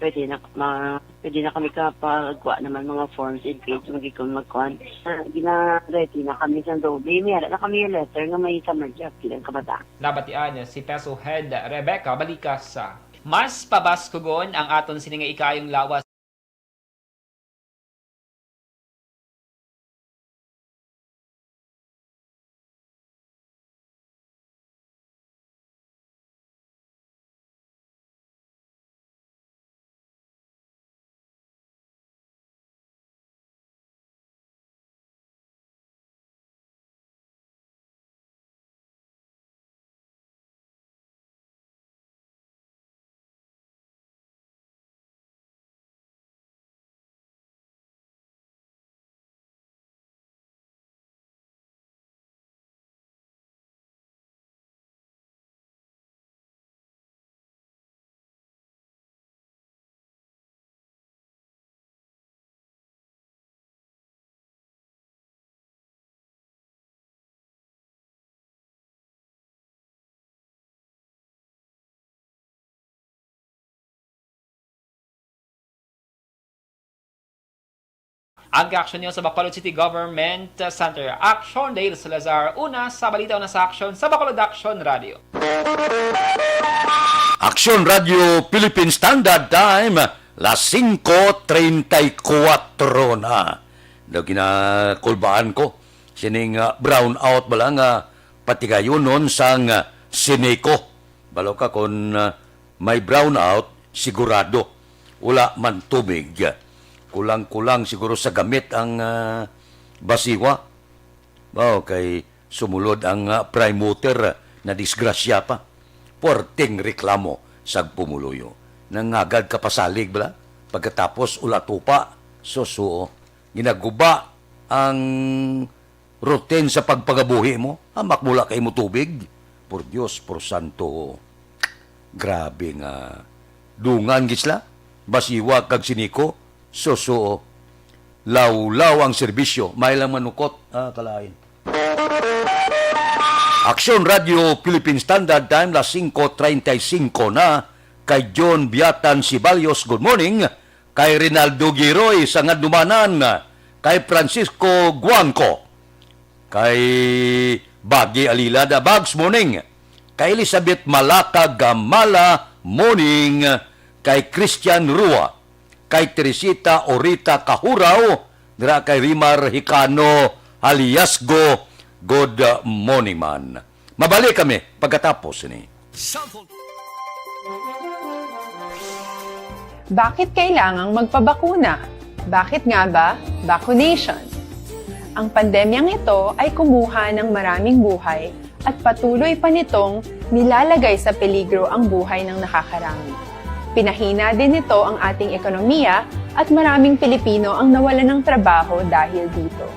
pwede na kami kapagawa naman mga forms in case magiging mag-con. Gina-ready na kami sa doli. Mayroon na kami yung letter nga may summer job kilang kabataan. Nabatian si Peso Head Rebecca Balicas. Mas pabaskugon ang aton sininga ikayong lawas ang action niyo sa Bacolod City Government Center. Action Dale Salazar, una sa balita, una sa action sa Bacolod Action Radio. Action Radio Philippine Standard Time, las 5:34 na. Daw ginakulbaan ko, sining brown out bala nga patigayonon sang Sineco. Balo ka kung may brown out, sigurado wala man tubig. Kulang-kulang siguro sa gamit ang basiwa. Kay sumulod ang prime mover na disgrasya pa. Porting reklamo sa pumuluyo. Nangagad kapasalig bala. Pagkatapos ulatupa, susuo. Ginaguba ang routine sa pagpagabuhi mo? Hamak mula kay mo tubig? Por Dios, por Santo. Grabe nga. Dungan gisla? Basiwa kag siniko? Suso. Law-law ang serbisyo. May lang manukot. Kalain. Aksyon Radio Philippine Standard Time, las 5:35 na. Kay John Biatan Sibalios, good morning. Kay Rinaldo Giroy, Sangad Dumanan. Kay Francisco Guanco. Kay Bagi Alilada, Bags, morning. Kay Elizabeth Malaka Gamala, morning. Kay Christian Rua. Kay Teresita Orita Kahuraw. Dira kay Rimar Hicano Aliasgo, good morning man. Mabalik kami pagkatapos ni. Bakit kailangang magpabakuna? Bakit nga ba? Vaccination. Ang pandemyang ito ay kumuha ng maraming buhay at patuloy pa nitong nilalagay sa peligro ang buhay ng nakakarami. Pinahina din nito ang ating ekonomiya at maraming Pilipino ang nawalan ng trabaho dahil dito.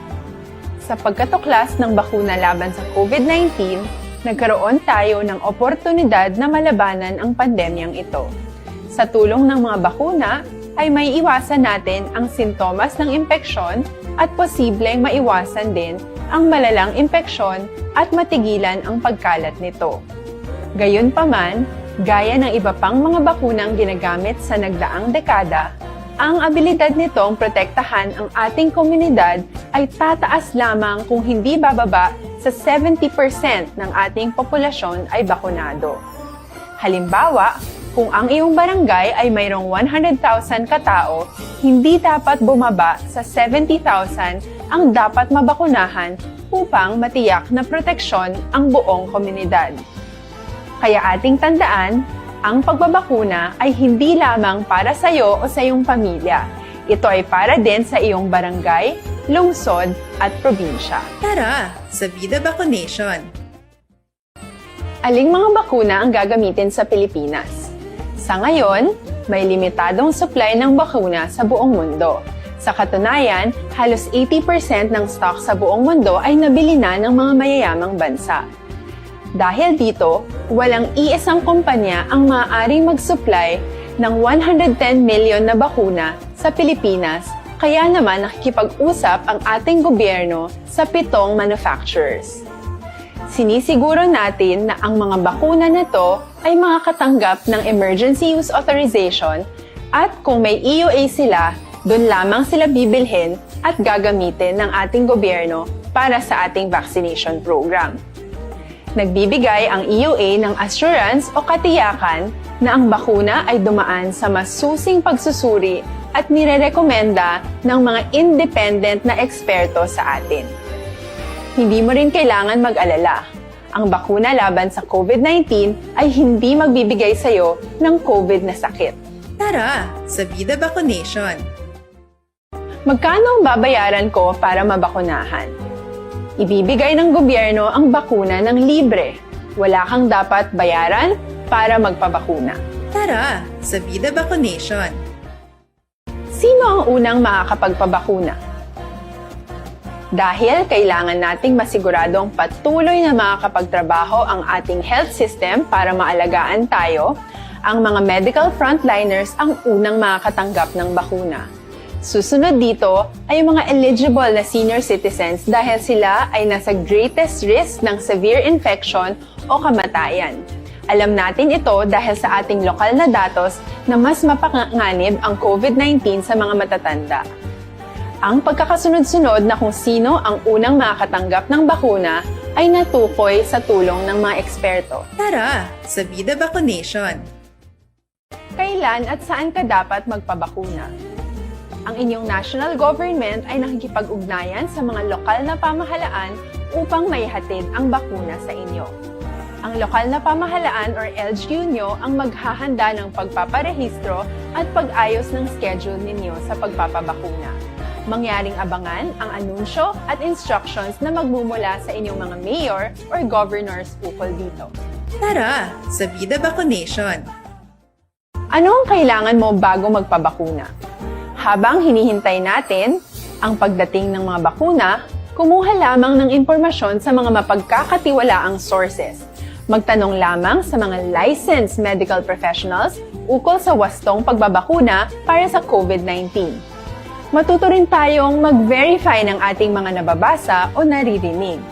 Sa pagkatuklas ng bakuna laban sa COVID-19, nagkaroon tayo ng oportunidad na malabanan ang pandemyang ito. Sa tulong ng mga bakuna, ay may iwasan natin ang sintomas ng impeksyon at posibleng maiwasan din ang malalang impeksyon at matigilan ang pagkalat nito. Gayunpaman, gaya ng iba pang mga bakunang ginagamit sa nagdaang dekada, ang abilidad nitong protektahan ang ating komunidad ay tataas lamang kung hindi bababa sa 70% ng ating populasyon ay bakunado. Halimbawa, kung ang iyong barangay ay mayroong 100,000 katao, hindi dapat bumaba sa 70,000 ang dapat mabakunahan upang matiyak na proteksyon ang buong komunidad. Kaya ating tandaan, ang pagbabakuna ay hindi lamang para sa iyo o sa iyong pamilya. Ito ay para din sa iyong barangay, lungsod at probinsya. Tara, sa Vida Vaccination! Aling mga bakuna ang gagamitin sa Pilipinas? Sa ngayon, may limitadong supply ng bakuna sa buong mundo. Sa katunayan, halos 80% ng stock sa buong mundo ay nabili na ng mga mayayamang bansa. Dahil dito, walang iisang kumpanya ang maaaring mag-supply ng 110 million na bakuna sa Pilipinas, kaya naman nakikipag-usap ang ating gobyerno sa 7 manufacturers. Sinisiguro natin na ang mga bakuna na ito ay makakatanggap ng Emergency Use Authorization at kung may EUA sila, doon lamang sila bibilhin at gagamitin ng ating gobyerno para sa ating vaccination program. Nagbibigay ang EUA ng assurance o katiyakan na ang bakuna ay dumaan sa masusing pagsusuri at nirerekomenda ng mga independent na eksperto sa atin. Hindi mo rin kailangan mag-alala. Ang bakuna laban sa COVID-19 ay hindi magbibigay sa iyo ng COVID na sakit. Tara, sa Vida Vaccination! Magkano ang babayaran ko para mabakunahan? Ibibigay ng gobyerno ang bakuna ng libre. Wala kang dapat bayaran para magpabakuna. Tara, sa Vida Vaccination! Sino ang unang makakapagpabakuna? Dahil kailangan nating masiguradong patuloy na makakapagtrabaho ang ating health system para maalagaan tayo, ang mga medical frontliners ang unang makakatanggap ng bakuna. Susunod dito ay mga eligible na senior citizens dahil sila ay nasa greatest risk ng severe infection o kamatayan. Alam natin ito dahil sa ating lokal na datos na mas mapanganib ang COVID-19 sa mga matatanda. Ang pagkakasunod-sunod na kung sino ang unang makakatanggap ng bakuna ay natukoy sa tulong ng mga eksperto. Tara, sa Vida Vaccination! Kailan at saan ka dapat magpabakuna? Ang inyong national government ay nakikipag-ugnayan sa mga lokal na pamahalaan upang maihatid ang bakuna sa inyo. Ang lokal na pamahalaan or LGU nyo ang maghahanda ng pagpaparehistro at pag-ayos ng schedule ninyo sa pagpapabakuna. Mangyaring abangan ang anunsyo at instructions na magmumula sa inyong mga mayor or governors ukol dito. Tara, sa Vida Vaccination! Ano ang kailangan mo bago magpabakuna? Habang hinihintay natin ang pagdating ng mga bakuna, Kumuha lamang ng impormasyon sa mga mapagkakatiwalaang sources. Magtanong lamang sa mga licensed medical professionals ukol sa wastong pagbabakuna para sa COVID-19. Matuto rin tayong mag-verify ng ating mga nababasa o naririnig.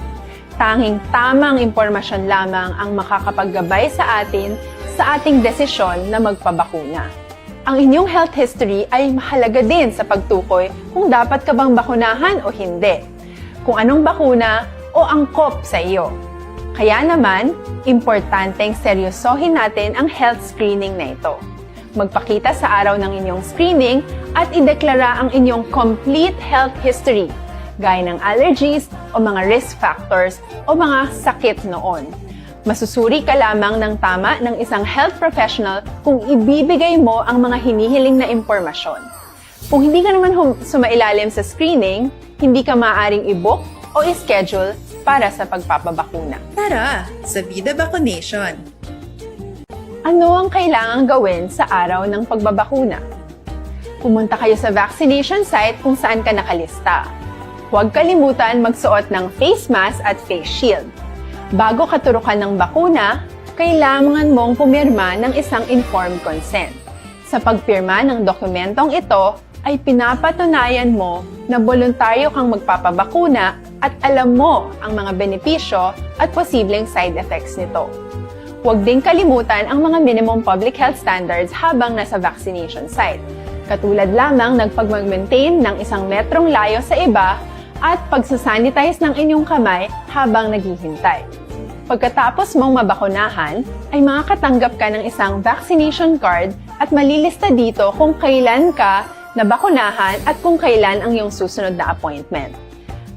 Tanging tamang impormasyon lamang ang makakapaggabay sa atin sa ating desisyon na magpabakuna. Ang inyong health history ay mahalaga din sa pagtukoy kung dapat ka bang bakunahan o hindi, kung anong bakuna o angkop sa iyo. Kaya naman, importanteng seryosohin natin ang health screening na ito. Magpakita sa araw ng inyong screening at ideklara ang inyong complete health history, gaya ng allergies o mga risk factors o mga sakit noon. Masusuri ka lamang ng tama ng isang health professional kung ibibigay mo ang mga hinihiling na impormasyon. Kung hindi ka naman sumailalim sa screening, hindi ka maaaring i-book o i-schedule para sa pagpapabakuna. Tara, sa Vida Vaccination! Ano ang kailangang gawin sa araw ng pagbabakuna? Pumunta kayo sa vaccination site kung saan ka nakalista. Huwag kalimutan magsuot ng face mask at face shield. Bago katurukan ng bakuna, kailangan mong pumirma ng isang informed consent. Sa pagpirma ng dokumentong ito, ay pinapatunayan mo na voluntaryo kang magpapabakuna at alam mo ang mga benepisyo at posibleng side effects nito. Huwag din kalimutan ang mga minimum public health standards habang nasa vaccination site. Katulad lamang ng pag-maintain ng 1 metrong layo sa iba at pagsasanitize ng inyong kamay habang naghihintay. Pagkatapos mong mabakunahan, ay makakatanggap ka ng isang vaccination card at malilista dito kung kailan ka nabakunahan at kung kailan ang iyong susunod na appointment.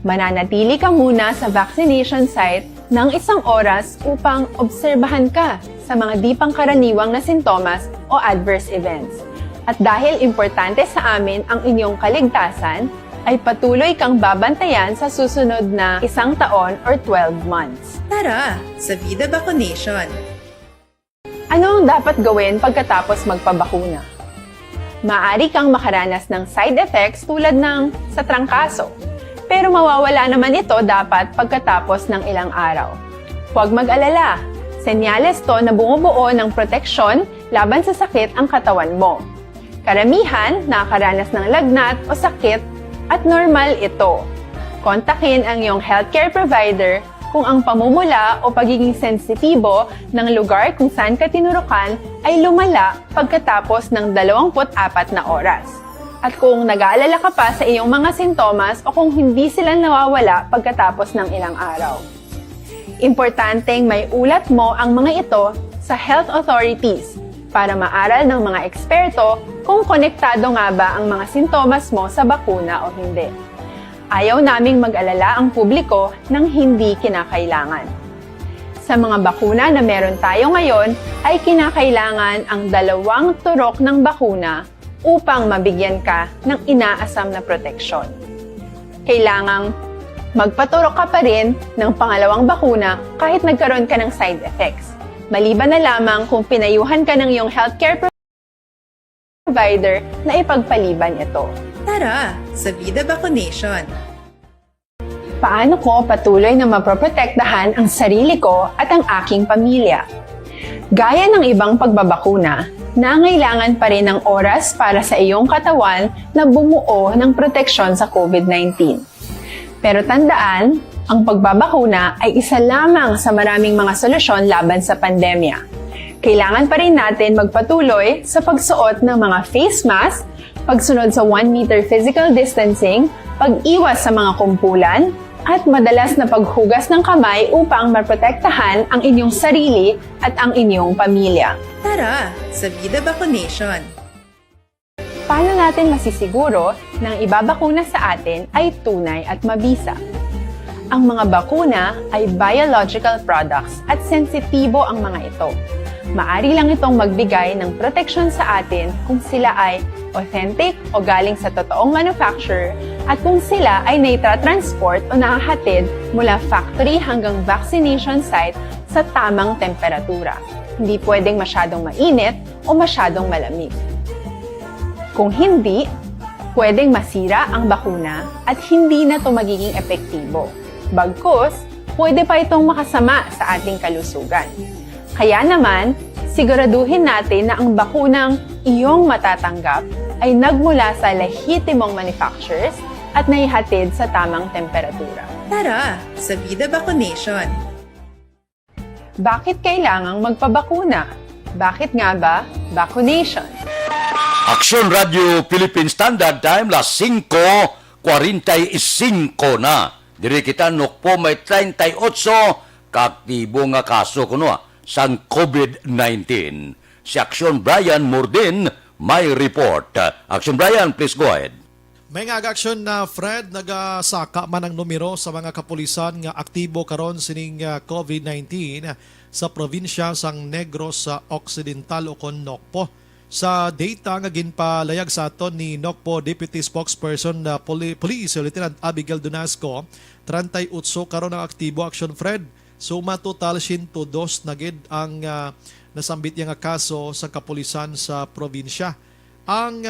Mananatili ka muna sa vaccination site ng 1 oras upang obserbahan ka sa mga di pangkaraniwang na sintomas o adverse events. At dahil importante sa amin ang inyong kaligtasan, ay patuloy kang babantayan sa susunod na 1 taon or 12 months. Tara, sa Vida Vaccination! Ano ang dapat gawin pagkatapos magpabakuna? Maaari kang makaranas ng side effects tulad ng sa trangkaso, pero mawawala naman ito dapat pagkatapos ng ilang araw. Huwag mag-alala, senyales to na bumubuo ng proteksyon laban sa sakit ang katawan mo. Karamihan nakakaranas ng lagnat o sakit at normal ito. Kontakin ang iyong healthcare provider kung ang pamumula o pagiging sensitibo ng lugar kung saan ka tinurukan ay lumala pagkatapos ng 24 na oras. At kung nag-aalala ka pa sa iyong mga sintomas o kung hindi sila nawawala pagkatapos ng ilang araw. Importanteng may ulat mo ang mga ito sa health authorities para maaral ng mga eksperto kung konektado nga ba ang mga sintomas mo sa bakuna o hindi. Ayaw naming mag-alala ang publiko ng hindi kinakailangan. Sa mga bakuna na meron tayo ngayon, ay kinakailangan ang 2 turok ng bakuna upang mabigyan ka ng inaasam na proteksyon. Kailangang magpaturok ka pa rin ng pangalawang bakuna kahit nagkaroon ka ng side effects. Maliban na lamang kung pinayuhan ka ng iyong healthcare provider na ipagpaliban ito. Tara, sa Vida Vaccination! Paano ko patuloy na maproprotektahan ang sarili ko at ang aking pamilya? Gaya ng ibang pagbabakuna, nangailangan pa rin ng oras para sa iyong katawan na bumuo ng proteksyon sa COVID-19. Pero tandaan, ang pagbabakuna ay isa lamang sa maraming mga solusyon laban sa pandemya. Kailangan pa rin natin magpatuloy sa pagsuot ng mga face mask, pagsunod sa 1 meter physical distancing, pag-iwas sa mga kumpulan, at madalas na paghugas ng kamay upang maprotektahan ang inyong sarili at ang inyong pamilya. Tara, sa Vida Vaccination! Paano natin masisiguro na ang ibabakuna sa atin ay tunay at mabisa? Ang mga bakuna ay biological products at sensitibo ang mga ito. Maari lang itong magbigay ng proteksyon sa atin kung sila ay authentic o galing sa totoong manufacturer at kung sila ay naitra-transport o nahahatid mula factory hanggang vaccination site sa tamang temperatura. Hindi pwedeng masyadong mainit o masyadong malamig. Kung hindi, pwedeng masira ang bakuna at hindi na ito magiging epektibo. Bagkus, pwede pa itong makasama sa ating kalusugan. Kaya naman, siguraduhin natin na ang bakunang iyong matatanggap ay nagmula sa lehitimong manufacturers at naihatid sa tamang temperatura. Tara sa Vida Vaccination. Bakit kailangang magpabakuna? Bakit nga ba vaccination? Aksyon Radio Philippine Standard Time las 5:45 na. Diri kita nukpo may 38 kaaktibo nga kaso kuno sang COVID-19. Si Aksyon Brian Mordin may report. Aksyon Brian, please go ahead. May nga aksyon na Fred, nagasaka man ang numero sa mga kapulisan nga aktibo karon sining COVID-19 sa probinsya sang Negros sa Occidental o kon Nocpo. Sa data nga ginpalayag sa aton ni Nocpo Deputy Spokesperson na Police Lieutenant Abigail Donasco, 38 karon ang aktibo action Fred. Suma total 102 na gid ang nasambit nga kaso sa kapulisan sa probinsya. Ang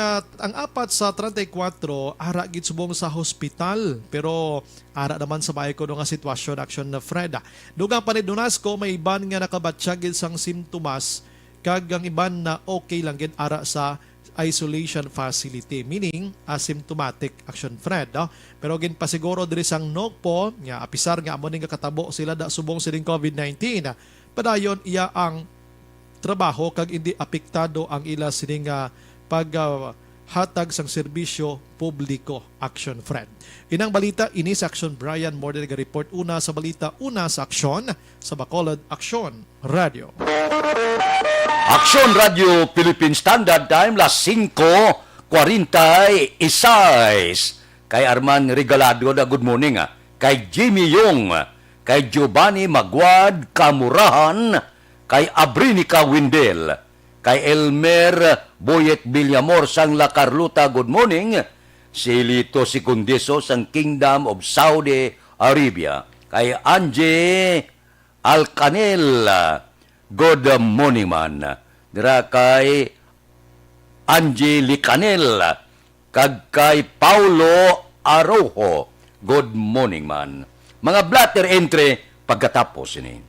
apat sa 34 ara gid subong sa hospital pero ara naman sa bahay ko nga sitwasyon action na Fred. Dugang pa ni Donasco may iban nga nakabatsyag gid sang simptomas kag ang iban na okay lang gid ara sa isolation facility, meaning asymptomatic action Fred. Pero gin pasiguro diri sang Nocpo nga apisar nga amo ning katabo sila da subong sining COVID-19. Padayon iya ang trabaho kag hindi apektado ang ila sining paghatag sang serbisyo publiko action Fred. Inang balita ini sa Action Brian Morden report una sa balita una sa aksyon sa Bacolod Aksyon Radio. Aksyon Radio Philippine Standard Time las 5:46. Kay Arman Regalado na good morning. Kay Jimmy Yong, kay Giovanni Magwad Kamurahan, kay Abrinica Windel, kay Elmer Boyet Villamor sang La Carlota good morning. Si Lito Secundiso sang Kingdom of Saudi Arabia, kay Anje Alcanel good morning man. Dira kay Angeli Canel kag kay Paulo Arojo good morning man. Mga blatter entry pagkatapos ini.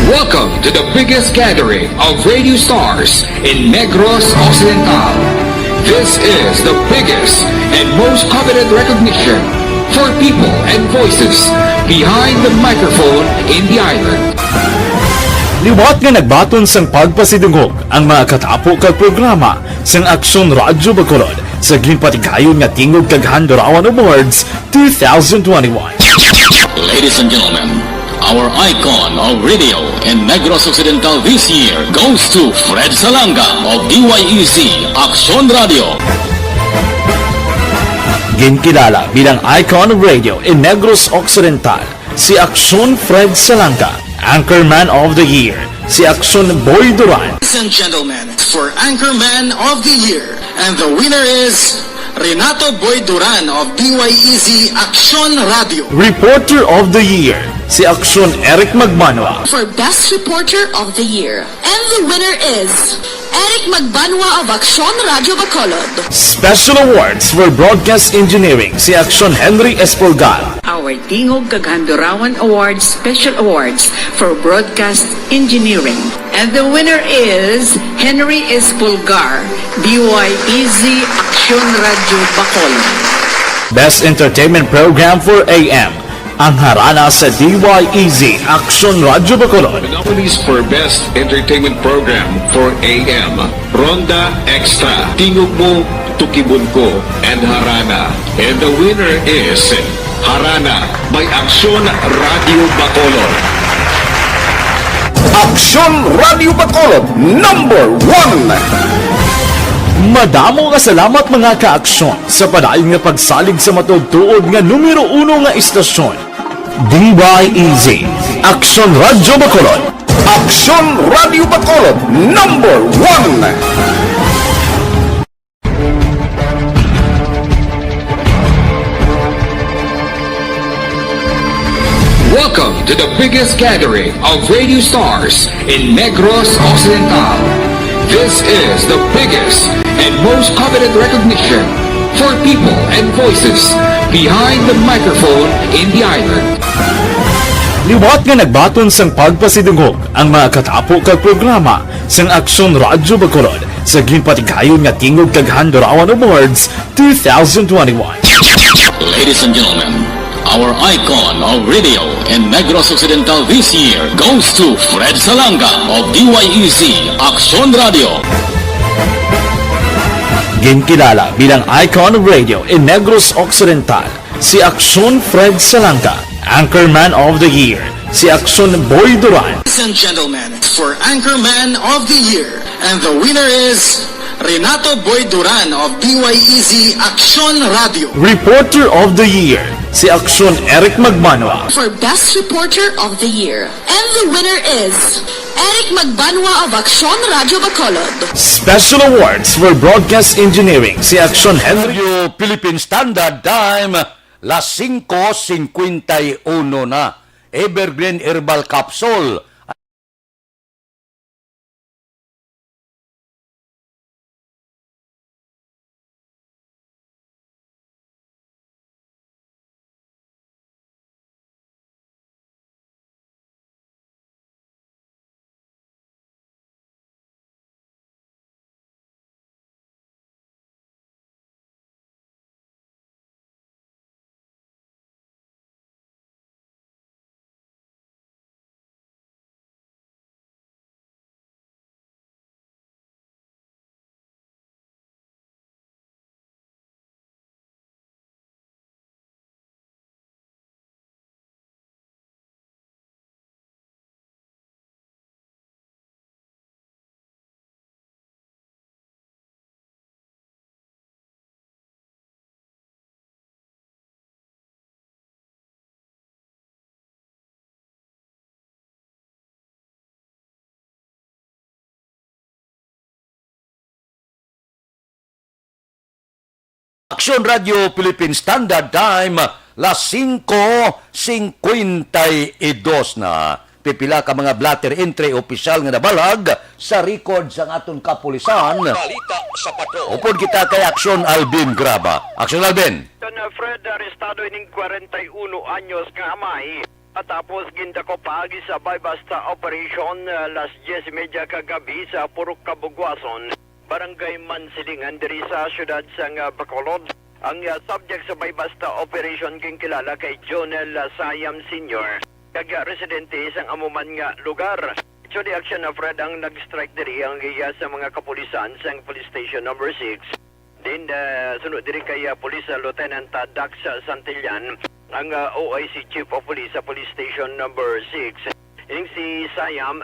Welcome to the biggest gathering of radio stars in Negros Occidental. This is the biggest and most coveted recognition for people and voices behind the microphone in the island. Liwat nga nagbaton sang pagpasidungog ang mga katapo kag programa sang Aksyon Radyo Bacolod sa ginpatigayon nga tingog kag Handurawan Awards 2021. Ladies and gentlemen, our icon of radio in Negros Occidental this year goes to Fred Salanga of DYEZ Aksyon Radio. Ginkilala bilang icon of radio in Negros Occidental, si Aksyon Fred Salanga. Anchorman of the Year, si Aksyon Boy Duran. Ladies and gentlemen, for Anchorman of the Year, and the winner is Renato Boy Duran of DYEZ Aksyon Radio. Reporter of the Year, si Aksyon Eric Magbanwa. For Best Reporter of the Year. And the winner is Eric Magbanwa of Aksyon Radio Bacolod. Special Awards for Broadcast Engineering, si Aksyon Henry Espolgar. Our Tingog Kaghandurawan Awards Special Awards for Broadcast Engineering. And the winner is Henry Espolgar, DYEZ Aksyon Radio Bacolod. Best Entertainment Program for AM, ang harana sa DYEZ Aksyon Radio Bacolod. The nominees for Best Entertainment Program for AM, Ronda Extra, Tingog Mo, Tukibon Ko, and Harana. And the winner is Harana by Aksyon Radio Bacolod. Aksyon Radio Bacolod, number 1! Madamo nga salamat mga ka-aksyon sa padayon nga pagsalig sa matugtuod nga numero 1 nga istasyon. DYEZ Aksyon Radio Bacolod. Aksyon Radio Bacolod, number 1! to the biggest gathering of radio stars in Negros Occidental. This is the biggest and most coveted recognition for people and voices behind the microphone in the island. Liwat nga nagbaton sang pagpasidungog ang mga katapo kag programa sang Aksyon Radyo Bacolod sa ginpatigayon nga Tingog kag Handurawan Awards 2021. Ladies and gentlemen, our icon of radio in Negros Occidental this year goes to Fred Salanga of DYEZ Aksyon Radio. Ginkilala bilang icon of radio in Negros Occidental, si Aksyon Fred Salanga. Anchorman of the Year, si Aksyon Boy Duran. Ladies and gentlemen, for Anchorman of the Year, and the winner is Renato Boy Duran of DYEZ Aksyon Radio. Reporter of the Year, si Aksyon Eric Magmanwa. For Best Reporter of the Year. And the winner is Eric Magbanwa of Aksyon Radio Bacolod. Special Awards for Broadcast Engineering, si Aksyon Henry. Radio Philippine Standard Time, las 5:51 na. Evergreen Herbal Capsule. Aksyon Radio Philippine Standard Time, las 5:52 na. Pipila ka mga blatter entry opisyal nga nabalag sa record sang aton kapulisan. Balita sa patrol. Upod kita kay Aksyon Alvin Graba. Aksyon Alvin. Fred, arestado ining 41 anyos nga amay. At tapos gindako paagi sa Baybasta Operation las 10:30 kagabi sa Purok Kabugwason, Barangay Mansilingan diri sa siyudad sang Bacolod. Ang subject sa Baybasta Operation king kilala kay Jonel Sayam Sr. Kag residente isang amuman nga lugar. Actually, action na Fred ang nag-strike diri ang iya sa mga kapulisan sa Police Station number 6. Then, sunod diri kay Police Lieutenant Dax Santillan, ang OIC Chief of Police sa Police Station number 6. Ining si Sayam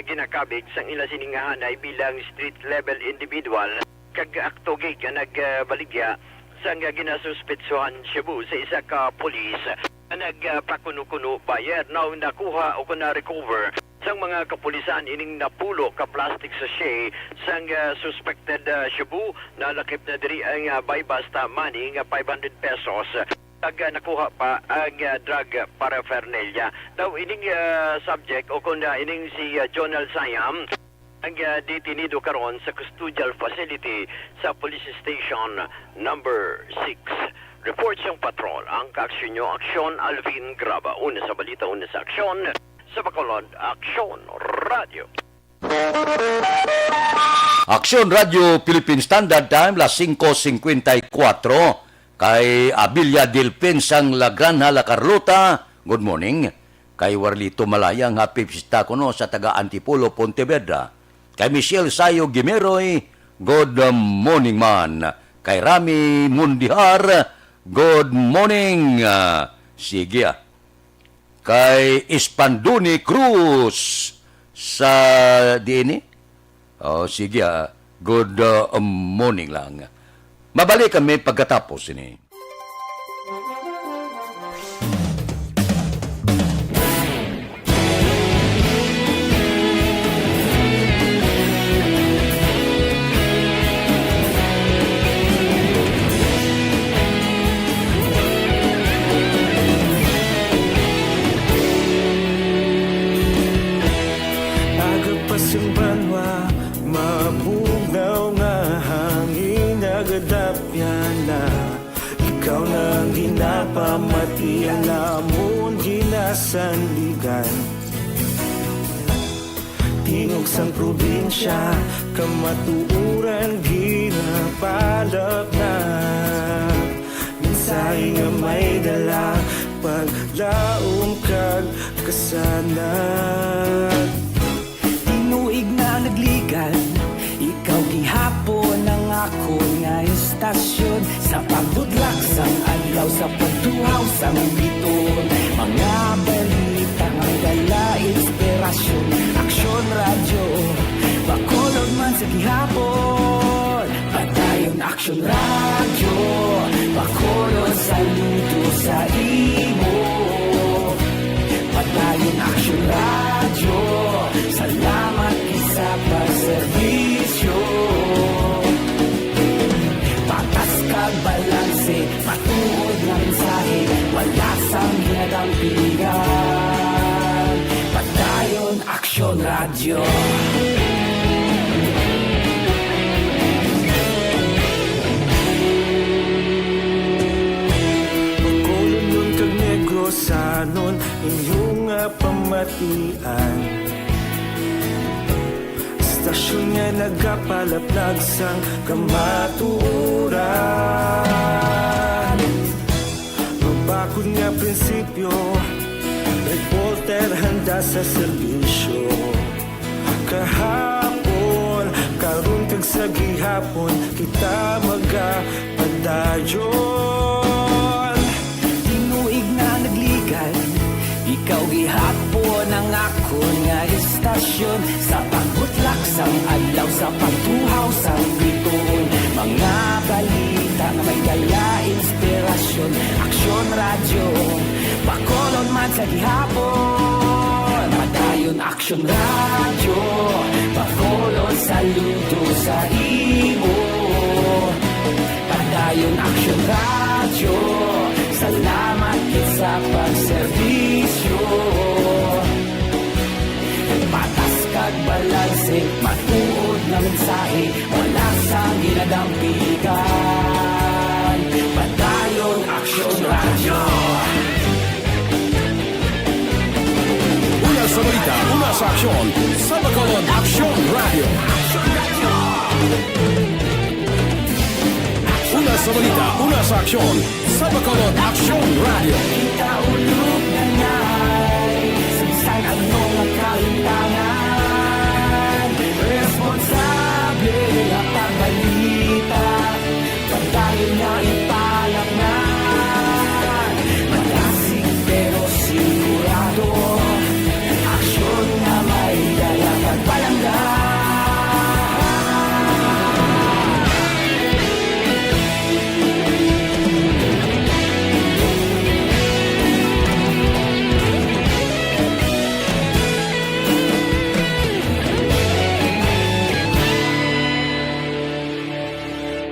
ginakabig sang ila siningahanay bilang street level individual kag aktogig nagbaligya sang ginasuspetsuhan Cebu sa isa ka pulis nagpakuno-kuno bayad now nakuha o na-recover sang mga kapulisan ining napulo ka plastic sachet sang suspected Cebu na lakip na diri ang Baybasta money nga 500 pesos. Nakuha pa ang drug paraphernalia. Daw ining subject o kung ining si Jonel Sayam ang detenido karon sa custodial facility sa police station number 6. Report siyang patrol ang kaaksyon nyo, Aksyon Alvin Graba. Una sa balita, una sa aksyon. Sa Bacolod, Aksyon Radio. Aksyon Radio Philippine Standard Time, las 5:54. Kay Abilia Dilpen sang Lagranha, La Carlota, good morning. Kay Warlito Malayang, happy pista ko no sa taga Antipolo, Pontevedra. Kay Michelle Sayo Gimeroy, good morning man. Kay Rami Mundihar, good morning. Sige Kay Ispanduni Cruz sa DNI. Sige good morning lang. Mabalik kami pagkatapos ini. pasimbanwa mabugaw nga hangin nagadapyan na ikaw nang ginapamatian namon ginasandigan tingog sang probinsya kamatuuran ginapalap na minsay nga may dala paglaom kag kasanat Tinuig na nagligan Ikaw gihapon ang ako nga istasyon Sa pagbudlak sang adlaw sa pagtuhaw sang biton Mga balita nga dala inspirasyon Aksyon radyo Bacolod man sa gihapon Padayon aksyon radyo Bacolod saludo sa imo Padayon aksyon radyo Salamat isa pagserbisyo Patas kag balanse Matuod na mensahe Wala sang ginagampingan Padayon aksyon radyo Bacolod nun kag Negros sanon inyong pamatian Istasyon nga nagapalaplag sang kamaturan Mabakod nga prinsipyo Reporter handa sa serbisyo Kahapon, karun kag sa gihapon Kita magapadayon Tinuig na nagligan Ikaw gihapon ang ako nga istasyon Sa pagbutlak sang adlaw Sa pagtuhaw sang biton Mga balita nga may dala inspirasyon Aksyon radyo Bacolod man sa gihapon Padayon aksyon radyo Bacolod saludo sa imo Padayon aksyon radyo Salamat sa pagserbisyo Patas kag balanse Matuod na mensahe Wala sang ginadampigan Padayon aksyon radyo Una sa balita, una sa aksyon, sa Bacolod Aksyon Radio. Una sa balita, una sa aksyon, sa Bacolod Aksyon Radio. Ikaulog na ngay Sabisan ang mga kalintangan Responsable na pagbalita Pagdayo na ipalak na Matasig pero sigurado Aksyon na may dalang pagpalanggan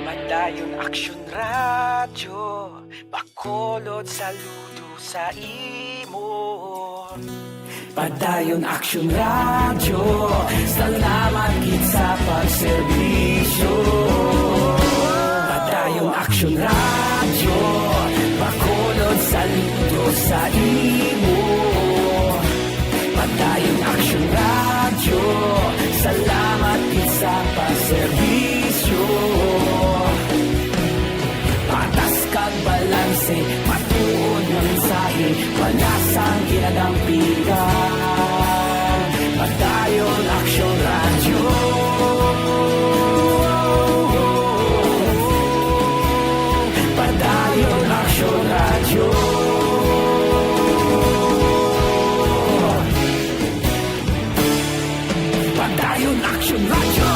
Padayon aksyon radyo Bacolod saludo sa imo Padayon aksyon radyo Salamat gid sa pagserbisyo Padayon aksyon radyo Bacolod saludo sa imo Padayon aksyon radyo Salamat gid sa pagserbisyo Patas kag balanse Matuod na mensahe Wala sang ginadampigan Padayon aksyon radyo Padayon aksyon radyo Padayon aksyon radyo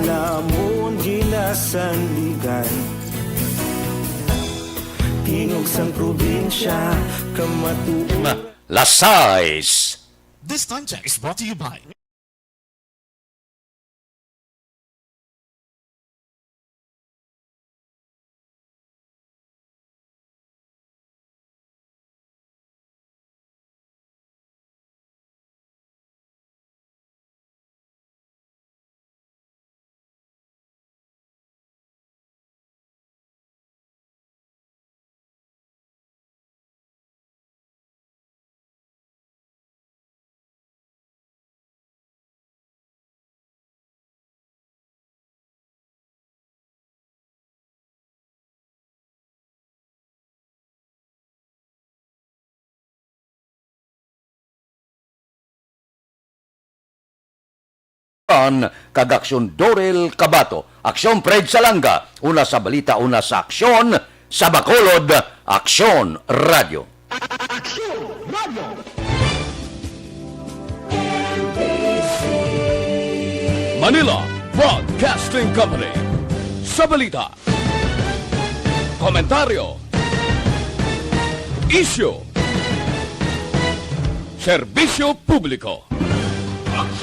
lamon ginasandigan Tingog sang probinsya kamatuon Lasais. This time check is brought to you by kag Aksyon Dorel Cabato. Aksyon Fred Salanga, una sa balita, una sa aksyon, sa Bacolod, Aksyon Radio. Manila Broadcasting Company. Sa balita, komentaryo, isyu, serbisyo publiko.